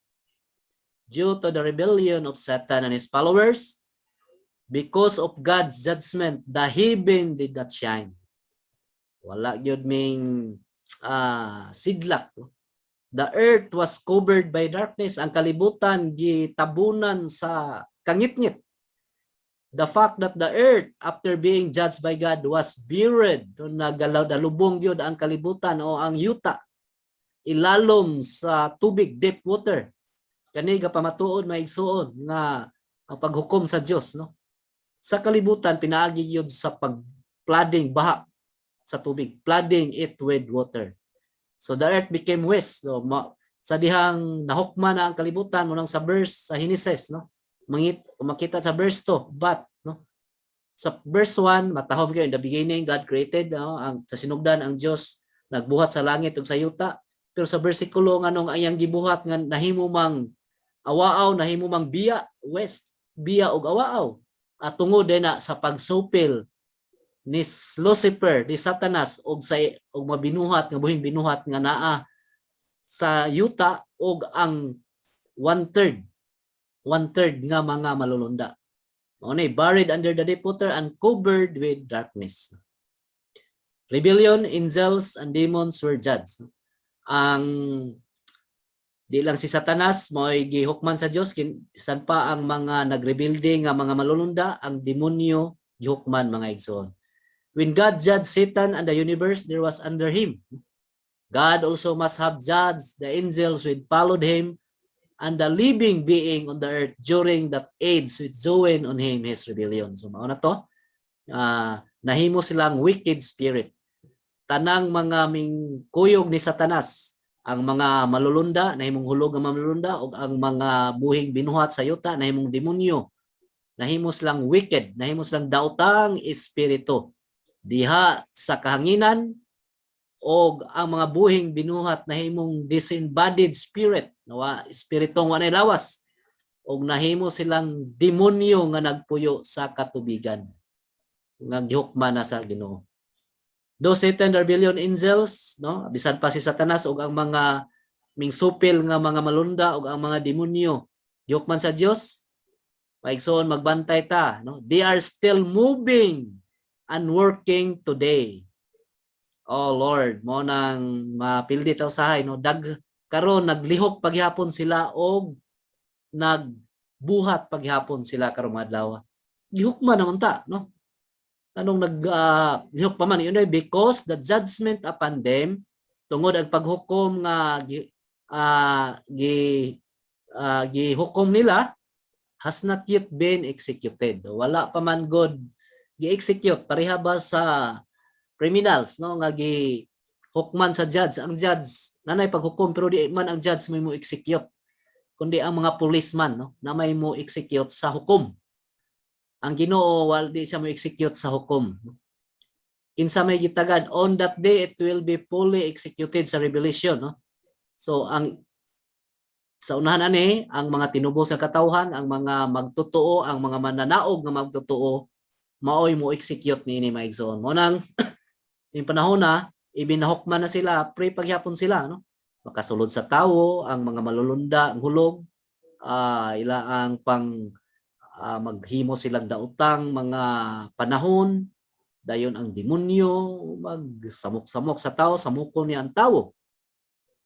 due to the rebellion of Satan and his followers. Because of God's judgment, the heaven did not shine. Wala gyud ming sidlak. The earth was covered by darkness. Ang kalibutan gitabunan sa kangitngit. The fact that the earth, after being judged by God, was buried. Nagalubong gyud ang kalibutan o ang yuta. Ilalom sa tubig, deep water. Kani gapamatuod maigsuon nga ang paghukom sa Dios, no? Sa kalibutan pinaagi gyud sa pag-flooding baha sa tubig, flooding it with water. So the earth became waste. So, sa dihang nahukman na ang kalibutan mo nang sa verse sa Genesis, no? Makita sa verse 2, but no? Sa verse 1, matahom kayo, in the beginning God created, ang sa sinugdan ang Dios nagbuhat sa langit ug sa yuta. Pero sa bersikulo nganong ayang gibuhat nga nahimo mang awaaw, nahimo mang biya, west, biya og awaaw. At tungod din na sa pagsupil ni Lucifer, ni Satanas og sa og mabinuhat nga buhing binuhat nga naa sa yuta og ang one-third nga mga malulunda. Maunay buried under the deep water and covered with darkness. Rebellion, angels and demons were judged. Ang di lang si Satanas mo'y gihukman sa Dios, san pa ang mga nagrebelde nga mga malulunda, ang demonyo gihukman mga igsoon. When God judged Satan and the universe, there was under him. God also must have judged the angels which followed him and the living being on the earth during that age which joined on him his rebellion. So mao na to, nahimo silang wicked spirit. Tanang mga kuyog ni Satanas, ang mga malulunda, nahimong hulog ang malulunda, o ang mga buhing binuhat sa yuta, nahimong demonyo. Nahimo silang wicked, nahimo silang daotang espiritu. Diha sa kahanginan, o ang mga buhing binuhat nahimong disembodied spirit, nawa espiritong wanay lawas, o nahimo silang demonyo nga nagpuyo sa katubigan. Nga gihukman na sa Ginoo. Do Satan rebellion angels, no? Bisan pa si Satanas ug ang mga mingsupil nga mga malunda ug ang mga demonyo gihukman sa Dios. Paigsoon magbantay ta, no? They are still moving and working today. Oh Lord, mo nang mapildi ta usahay, no? Karon naglihok paghapon sila og nagbuhat paghapon sila karong adlaw. Gihukman naman ta, no? Anong naglihok pa man yun ay because the judgment upon them tungod ang paghukom nga gihukom nila has not yet been executed. Wala pa man god gi-execute pareha ba sa criminals, no, nga gihukman sa judge. Ang judge nanay paghukom pero di man ang judge may mo execute, kundi ang mga policeman, no, na may mo execute sa hukom. Ang Ginoo wal di siya mo execute sa hukom. Kinsa may gitagad, on that day it will be fully executed sa Revelation, no? So sa unahan ani ang mga tinubos nga katawhan, ang mga magtotoo, ang mga mananaog nga magtotoo maoy mo execute niini maigsoon. Mo nang in panahon na ibinahukman na sila, pre paghapon sila, no? Makasulod sa tawo ang mga malulunda, ang hulog, ila ang maghimo silang daotang mga panahon, dayon ang demonyo magsamok-samok sa tao, samukon niya ang tao.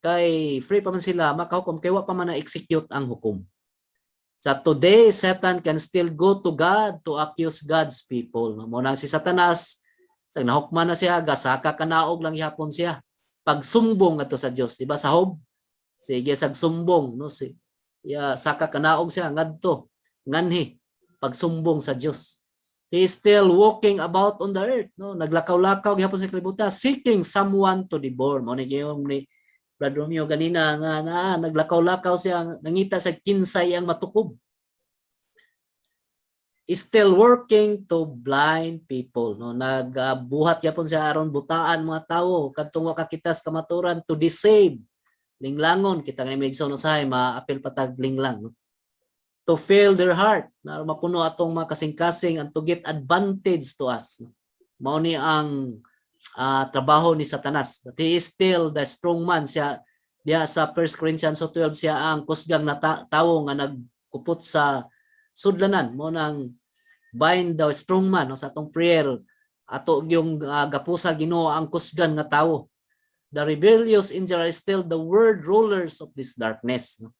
Kay free pa man sila makahukom, kay wa pa man na-execute ang hukom. Sa today, Satan can still go to God to accuse God's people. Mo nang si Satanas, sa nahukman na siya, gasaka kanaog lang ihapon siya. Pagsumbong ato sa Dios, di ba sa Job? Sige sagsumbong, no, saka kanaog siya ngadto, nganhi pagsumbong sa Dios. He is still walking about on the earth, no, naglakaw-lakaw gihapon sa kalibutan, seeking someone to devour. Mo ni gayong ni Brother Romeo ganina nga naglakaw-lakaw siya, nangita sa kinsay ang matukob. Is still working to blind people, no, nagbuhat gyapon siya aron butaan mga tawo kadtong wa kakitas kamaturan to deceive. Linglangon kita nga migsoon usahay maapil patag linglang, no? To fill their heart, na mapuno atong mga kasing-kasing and to get advantage to us. Mao ni ang trabaho ni Satanas. But he is still the strong man. Siya diya sa 1 Corinthians 12 siya ang kusgang na tawo nga nagkupot sa sudlanan. Mo nang bind the strong man, no, sa atong prayer ato yung gapusa Ginoo ang kusgan nga tawo. The rebellious angels are still the world rulers of this darkness, no?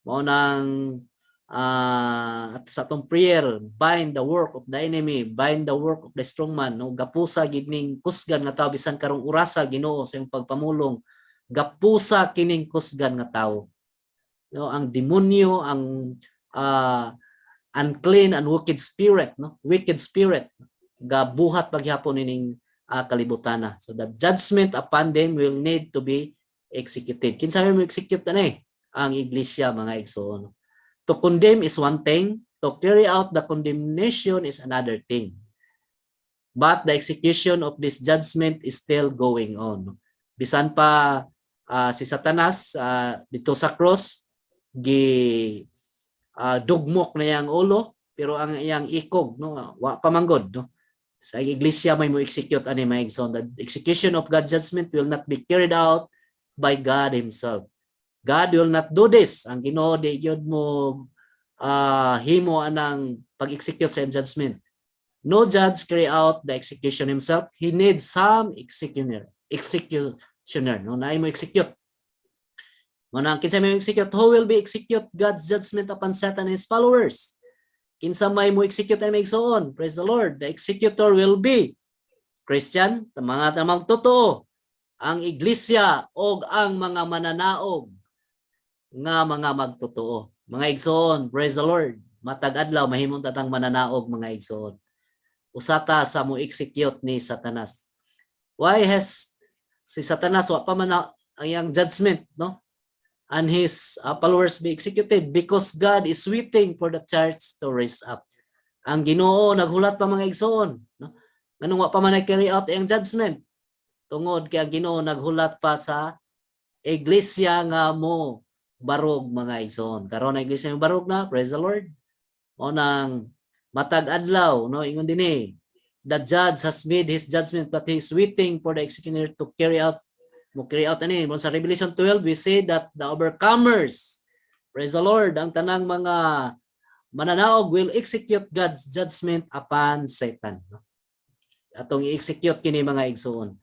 Mo nang at sa atong prayer, bind the work of the enemy, bind the work of the strong man, no? Gapusa gid ning kusgan nga tawo bisan karong urasa Ginoo sa imong pagpamulong, gapusa kining kusgan nga tawo, no? Ang demonyo, ang unclean and wicked spirit, no, wicked spirit gabuhat paghapon ining kalibutan. So the judgment upon them will need to be executed. Kinsa may execute na ang iglesia mga igsoon. To condemn is one thing, To carry out the condemnation is another thing. But the execution of this judgment is still going on. Bisan pa si Satanas dito sa cross, dugmok na yang ulo, pero ang iyang ikog, no, wa pamanggod, no? Sa iglesia may mo execute ani mga igsoon. The execution of God's judgment will not be carried out by God Himself. God will not do this. Ang Ginoo di gyud mo himo anang pag-execute sa judgment. No judge carry out the execution himself. He needs some executioner, no, na mo execute. Manang kinsa may execute, who will be execute God's judgment upon Satan and his followers? Kinsa may mo execute ang igsoon? Praise the Lord. The executor will be Christian, mga tamang totoo, ang iglesia o ang mga mananaog nga mga magtotoo. Mga igsoon, praise the Lord. Matag adlaw mahimong tatang mananaog mga igsoon. Usata sa mo execute ni Satanas. Why has si Satanas wa pa man ang iyang judgment, no? And his followers be executed because God is waiting for the church to raise up. Ang Ginoo naghulat pa mga igsoon, no? Nganong wa pa man carry out ang judgment. Tungod kay ang Ginoo naghulat pa sa iglesia nga mo barog mga igsoon. Karon ang iglesia mo barog na, praise the Lord. O nang matag adlaw, no, ingon dinhi, the judge has made his judgment but he is waiting for the executioner to carry out ani. Sa Revelation 12 we say that the overcomers, praise the Lord, ang tanang mga mananaog will execute God's judgment upon Satan, no? Atong i-execute kini mga igsoon.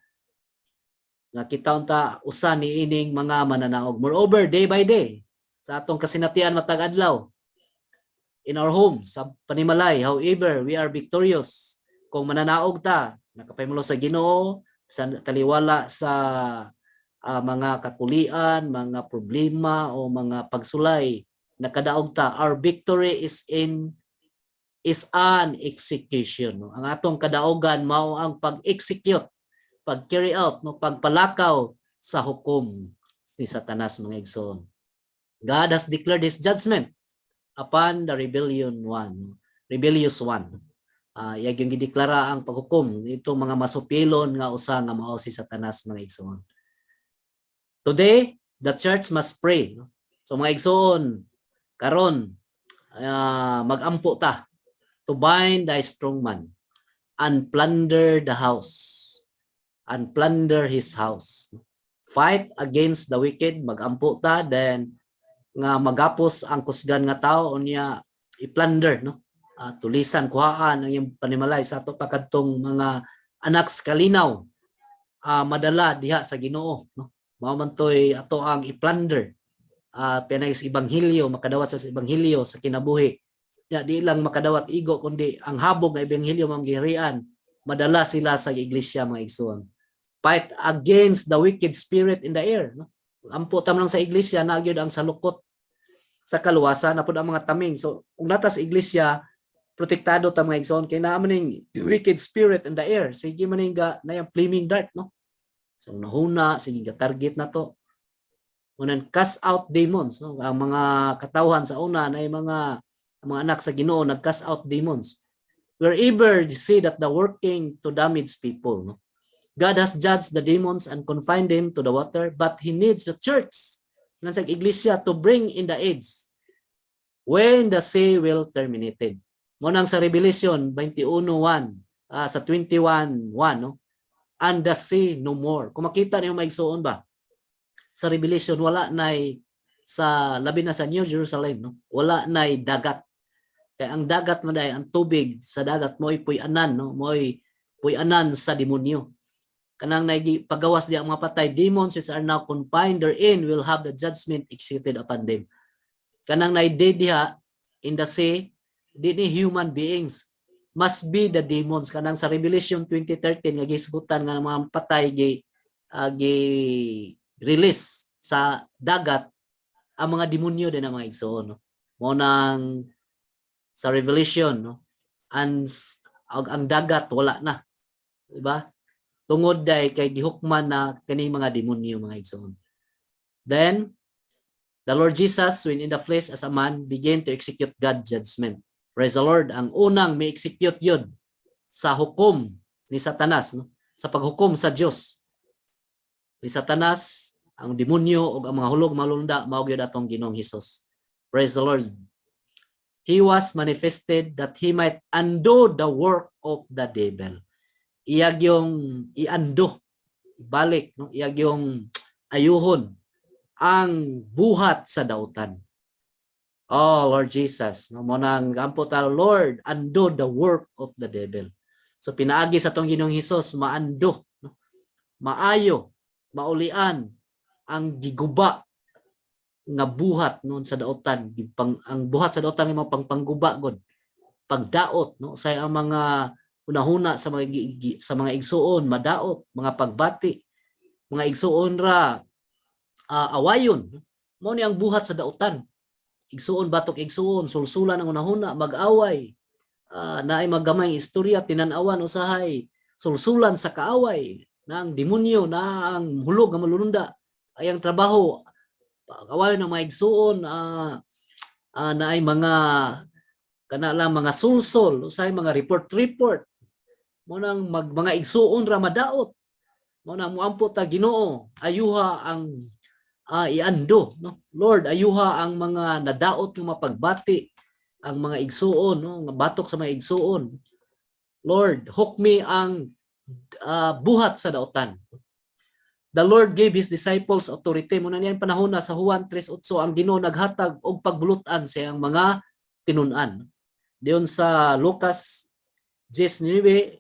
Nga kita unta usa ni ining mga mananaog. Moreover, day by day sa atong kasinatian matag adlaw in our home, sa panimalay, however, we are victorious kung mananaog ta, nakapahimulo sa Ginoo, sa taliwala sa mga kakulian, mga problema o mga pagsulay, nakadaog ta. Our victory is an execution, no? Ang atong kadaogan mao ang pag-execute, pag-carry out, no, pagpalakaw sa hukom ni Satanas mga igsoon. God has declared his judgment upon the rebellious one. Yang yung gideklara ang paghukom itong mga masupilon nga usa nga mao si Satanas mga igsoon. Today, the church must pray, no? So mga igsoon, karon magampo ta to bind the strong man and plunder the house and plunder his house. Fight against the wicked, magampo ta, then nga magapos ang kusgan nga tao unya i-plunder, no? Tulisan, kuhaan ang iyang panimalay sa ato pakadtong mga anak sa kalinaw, madala diha sa Ginoo, no? Mao man toy ato ang i-plunder, pinay sa ebanghelyo, makadawat sa ebanghelyo sa kinabuhi. Di lang makadawat igo kundi ang habog nga ebanghelyo mong giharian, madala sila sa iglesia mga igsoon. Fight against the wicked spirit in the air, no? Ampo tam lang sa iglesia na gyud ang salukot sa kaluwasan na pud ang mga taming. So kung nata sa iglesia, protektado ta mga igsoon kay naa maning wicked spirit in the air. Sige maning na yung flaming dart, no? So nahuna sige ga target na to. Unan cast out demons, no? Ang mga katawhan sa una na mga anak sa Ginoo nag-cast out demons. Wherever you see that the working to damage people, no? God has judged the demons and confined them to the water, but He needs the church, sa iglesia, to bring in the age when the sea will terminated. Ngunang sa Revelation 21:1, sa 21:1, no? And the sea no more. Kung makita niyo maigsoon ba? Sa Revelation wala nay sa labi na sa New Jerusalem, no? Wala nay dagat. Kaya ang dagat man day, ang tubig sa dagat mo'y puy-anan, no? Mo'y puy-anan sa demonyo. Kanang pagawas di ang mga patay, demons which are now confined therein will have the judgment executed upon them. Kanang naide diha in the sea, di ni human beings, must be the demons. Kanang sa Revelation 20:13 nga gisgutan nga mga patay release sa dagat ang mga demonyo din ang mga igsoon, no? Mo nang sa Revelation, no? Ang dagat wala na, di ba? Tungod day kay gihukman na kani mga demonyo mga igsoon. Then the Lord Jesus, when in the flesh as a man, began to execute God's judgment. Praise the Lord. Ang unang mi-execute yun sa hukom ni Satanas, no? Sa paghukom sa Dios ni Satanas, ang demonyo o ang mga hulog malunda mao gyud atong Ginoong Hesus. Praise the Lord. He was manifested that he might undo the work of the devil. Iyag yung iando, ibalik, no? Iyag yung ayuhon ang buhat sa dautan. Oh, Lord Jesus, no mo nang ampo ta, Lord, undo the work of the devil. So pinaagi sa tong Ginoong Hesus maando, no? Maayo, maulian ang giguba nga buhat noon sa dautan, ang buhat sa dautan nga pangguba god, pagdaot, no, say ang mga hunahuna sa mga igsuon madaot, mga pagbati, mga igsuon ra awayon, mo ni ang buhat sa dautan. Igsuon batok igsuon, sulsulan ang unahuna, mag-away, naay maggamay istorya, tinan-awan usahay, sulsulan sa kaaway, ng demonyo na ang hulog nga malulunda, ay ang trabaho, away ng mga igsuon, naay mga kanalang mga sulsol, usahay mga report, mo nang mga igsuon ra madaot, mo nang muampo ta Ginoo, ayuha ang iando, no? Lord, ayuha ang mga nadaot ng mapagbati, ang mga igsuon, no? Batok sa mga igsuon. Lord, hukmi ang buhat sa dautan. The Lord gave His disciples authority. Muna niya yung panahon na sa Juan 3:8 ang Ginoo naghatag og pagbulutan sa iyang mga tinun-an. Diyon sa Lucas 19,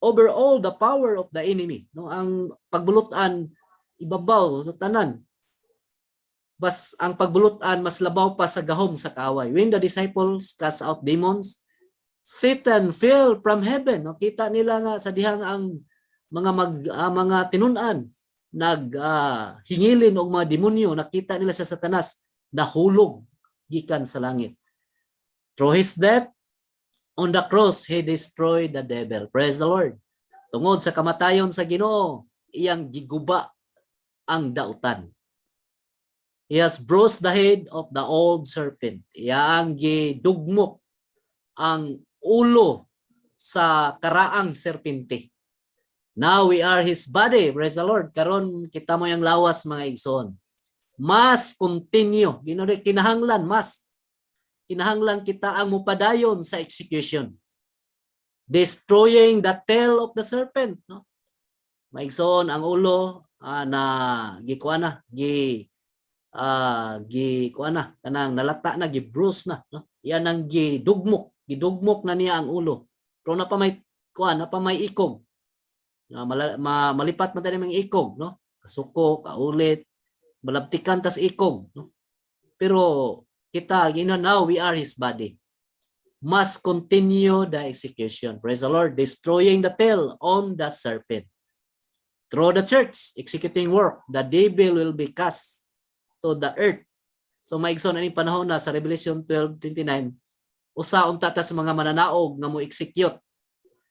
over all the power of the enemy, no? Ang pagbulutan ibabaw sa tanan. Bas ang pagbulutan mas labaw pa sa gahom sa kaaway. When the disciples cast out demons, Satan fell from heaven. No? Kita nila nga sa dihang ang mga tinun-an hingilin og mga demonyo, nakita nila sa Satanas nahulog gikan sa langit. Through his death on the cross, he destroyed the devil. Praise the Lord. Tungod sa kamatayon sa Ginoo, iyang giguba ang dautan. He has bruised the head of the old serpent. Iyang gidugmok ang ulo sa karaang serpente. Now we are his body. Praise the Lord. Karon kita mo yung lawas mga igsoon. Mas continue. Kinahanglan kita ang mupadayon sa execution. Destroying the tail of the serpent. No? Maigsoon ang ulo na gikuana gikuana kanang nalata na gi-bruise na, no? Yan ang gidugmok na niya ang ulo. Pero na pa may ikog. Malipat man tayo ng ikog, no? Kasuko, kaulit, malabtikan tas ikog, no? Pero kita, now we are his body. Must continue the execution. Praise the Lord. Destroying the tail on the serpent. Through the church, executing work, the devil will be cast to the earth. So maigsoon ani panahon na sa Revelation 12:29, usaon ta sa mga mananaog nga mo execute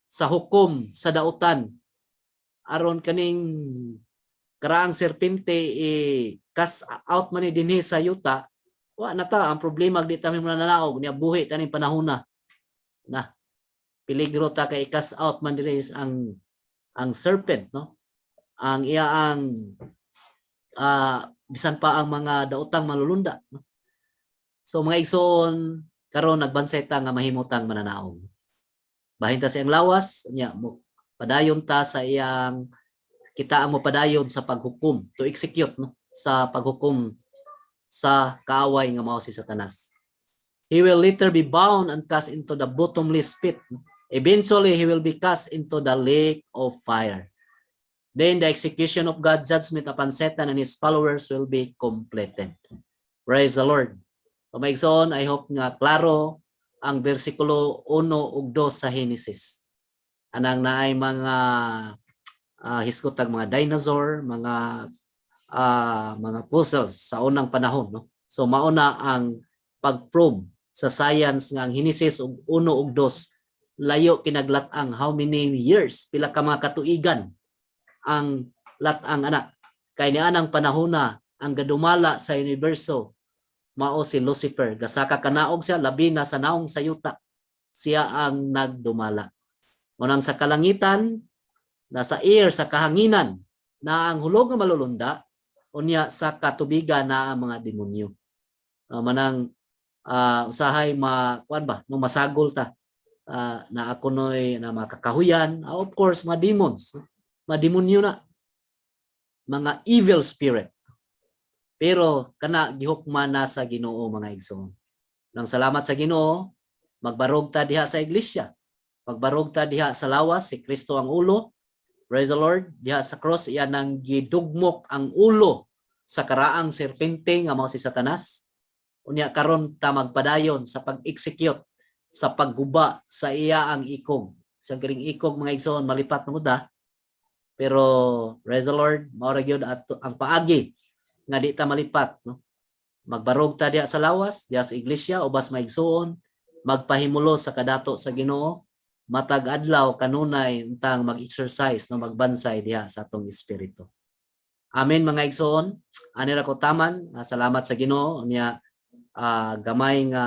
sa hukom sa dautan. Aron kaning karaang serpente cast out man ni dinhi sa yuta, wa na ta ang problema di ta mananaog niya buhi taning panahon na peligro ta kay cast out man diri ang serpent, no? Ang iyaang bisan pa ang mga daotang malulunda, no? So mga igsoon karon nagbansay ta nga mahimutang mananaog. Bahin ta sa iyang lawas nya mo padayon ta sa iyang kita ang mopadayon sa paghukom to execute, no? Sa paghukom sa kaaway nga mao si Satanas. He will later be bound and cast into the bottomless pit. Eventually he will be cast into the lake of fire. Then the execution of God's judgment upon Satan and his followers will be completed. Praise the Lord. So maigsoon, I hope nga klaro ang bersikulo 1 ug 2 sa Genesis. Anang naay mga hiskotag mga dinosaur, mga fossils sa unang panahon, no? So mauna ang pag-probe sa science nga ang Genesis ug 1 ug 2 layo kinaglat-ang how many years, pila ka mga katuigan ang lat-ang anak kay nianang panahon na ang gadumala sa universo mao si Lucifer. Gasaka kanaog siya, labi na sa naong sayuta. Siya ang nagdumala. Munang sa kalangitan, nasa air, sa kahanginan, na ang hulog nga malulunda, unya sa katubigan na ang mga demonyo. Manang usahay kuan ba, no masagol ta. Na ako noy na makakahuyan, of course, mga demons. Mga demonyo na. Mga evil spirit. Pero kana gihukman na sa Ginoo mga igsoon. Nang salamat sa Ginoo, magbarog ta diha sa iglesia. Magbarog ta diha sa lawas, si Kristo ang ulo. Praise the Lord. Diha sa cross iya nang gidugmok ang ulo sa karaang serpente nga mao si Satanas. Unya karon ta magpadayon sa pag-execute, sa pagguba sa iya ang ikog. Sa galing ikog mga igsoon malipat ng uda. Pero praise the Lord, mao ra gyud ang paagi nga di ta malipat, no? Magbarog ta diha sa lawas, diha sa iglesia ubas maigsuon, magpahimulo sa kadato sa Ginoo, matag adlaw kanunay untang mag-exercise no magbansay diha sa atong espiritu. Amen mga igsoon. Ani ra ko taman, salamat sa Ginoo niya gamay nga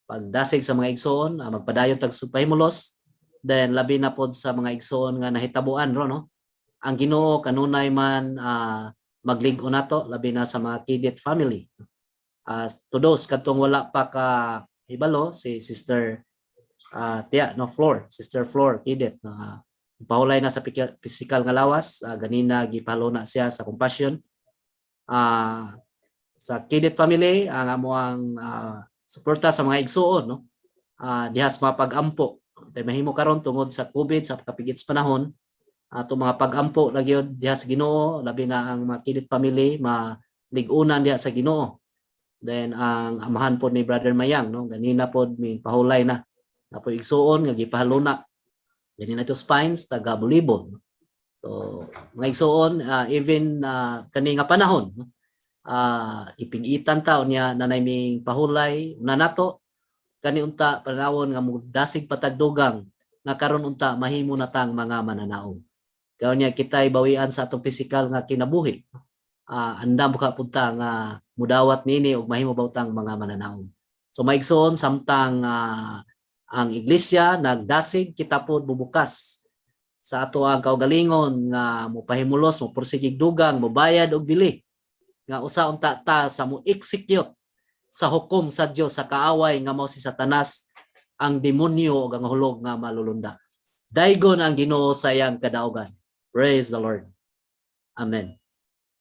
pagdasig sa mga igsoon, magpadayon tag pahimulos, then labi na pod sa mga igsoon nga nahitabuan ro no. Ang Ginoo kanunay man maglig-on nato labi na sa mga Kidet family. Todos katong wala pa ka hibalo si Sister Sister Flor Kidet na pahulay na sa physical nga lawas, ganina gipalo na siya sa compassion. Sa Kidet family ang amuang suporta sa mga igsuon no. Diha sa mga pag-ampo. Tay mahimo karon tungod sa COVID sa kapigit sa panahon. Ato mga pag-ampo na gyud diha sa Ginoo, labi na ang mga Kidet family maligunan diha sa Ginoo. Then ang amahan pod ni Brother Mayang no, ganina pod mi pahulay na. Apo igsuon nga gipahaluna. Ganina ito spines taga Bulibon. So mga igsuon even kani nga panahon iping-itan ta unya nanay ming pahulay na nato kani unta panawon nga mudasig patagdugang nga karon unta mahimo na tang mga mananaog. Kaya niya kita ibawian sa atong physical nga kinabuhi. Andam ka punta nga mudawat nini og mahimo bawtang mga mananaog. So maigsoon samtang ang iglesia nagdasig kita pod bubukas sa ato ang kaugalingon nga mopahimulos, moporsigig dugang, mobayad og bili. Nga usa unta ta sa mo-execute sa hukom sa Dios sa kaaway nga mao si Satanas, ang demonyo ug ang hulog nga malulunda. Daygon ang Ginoo sa iyang kadaugan. Praise the Lord. Amen.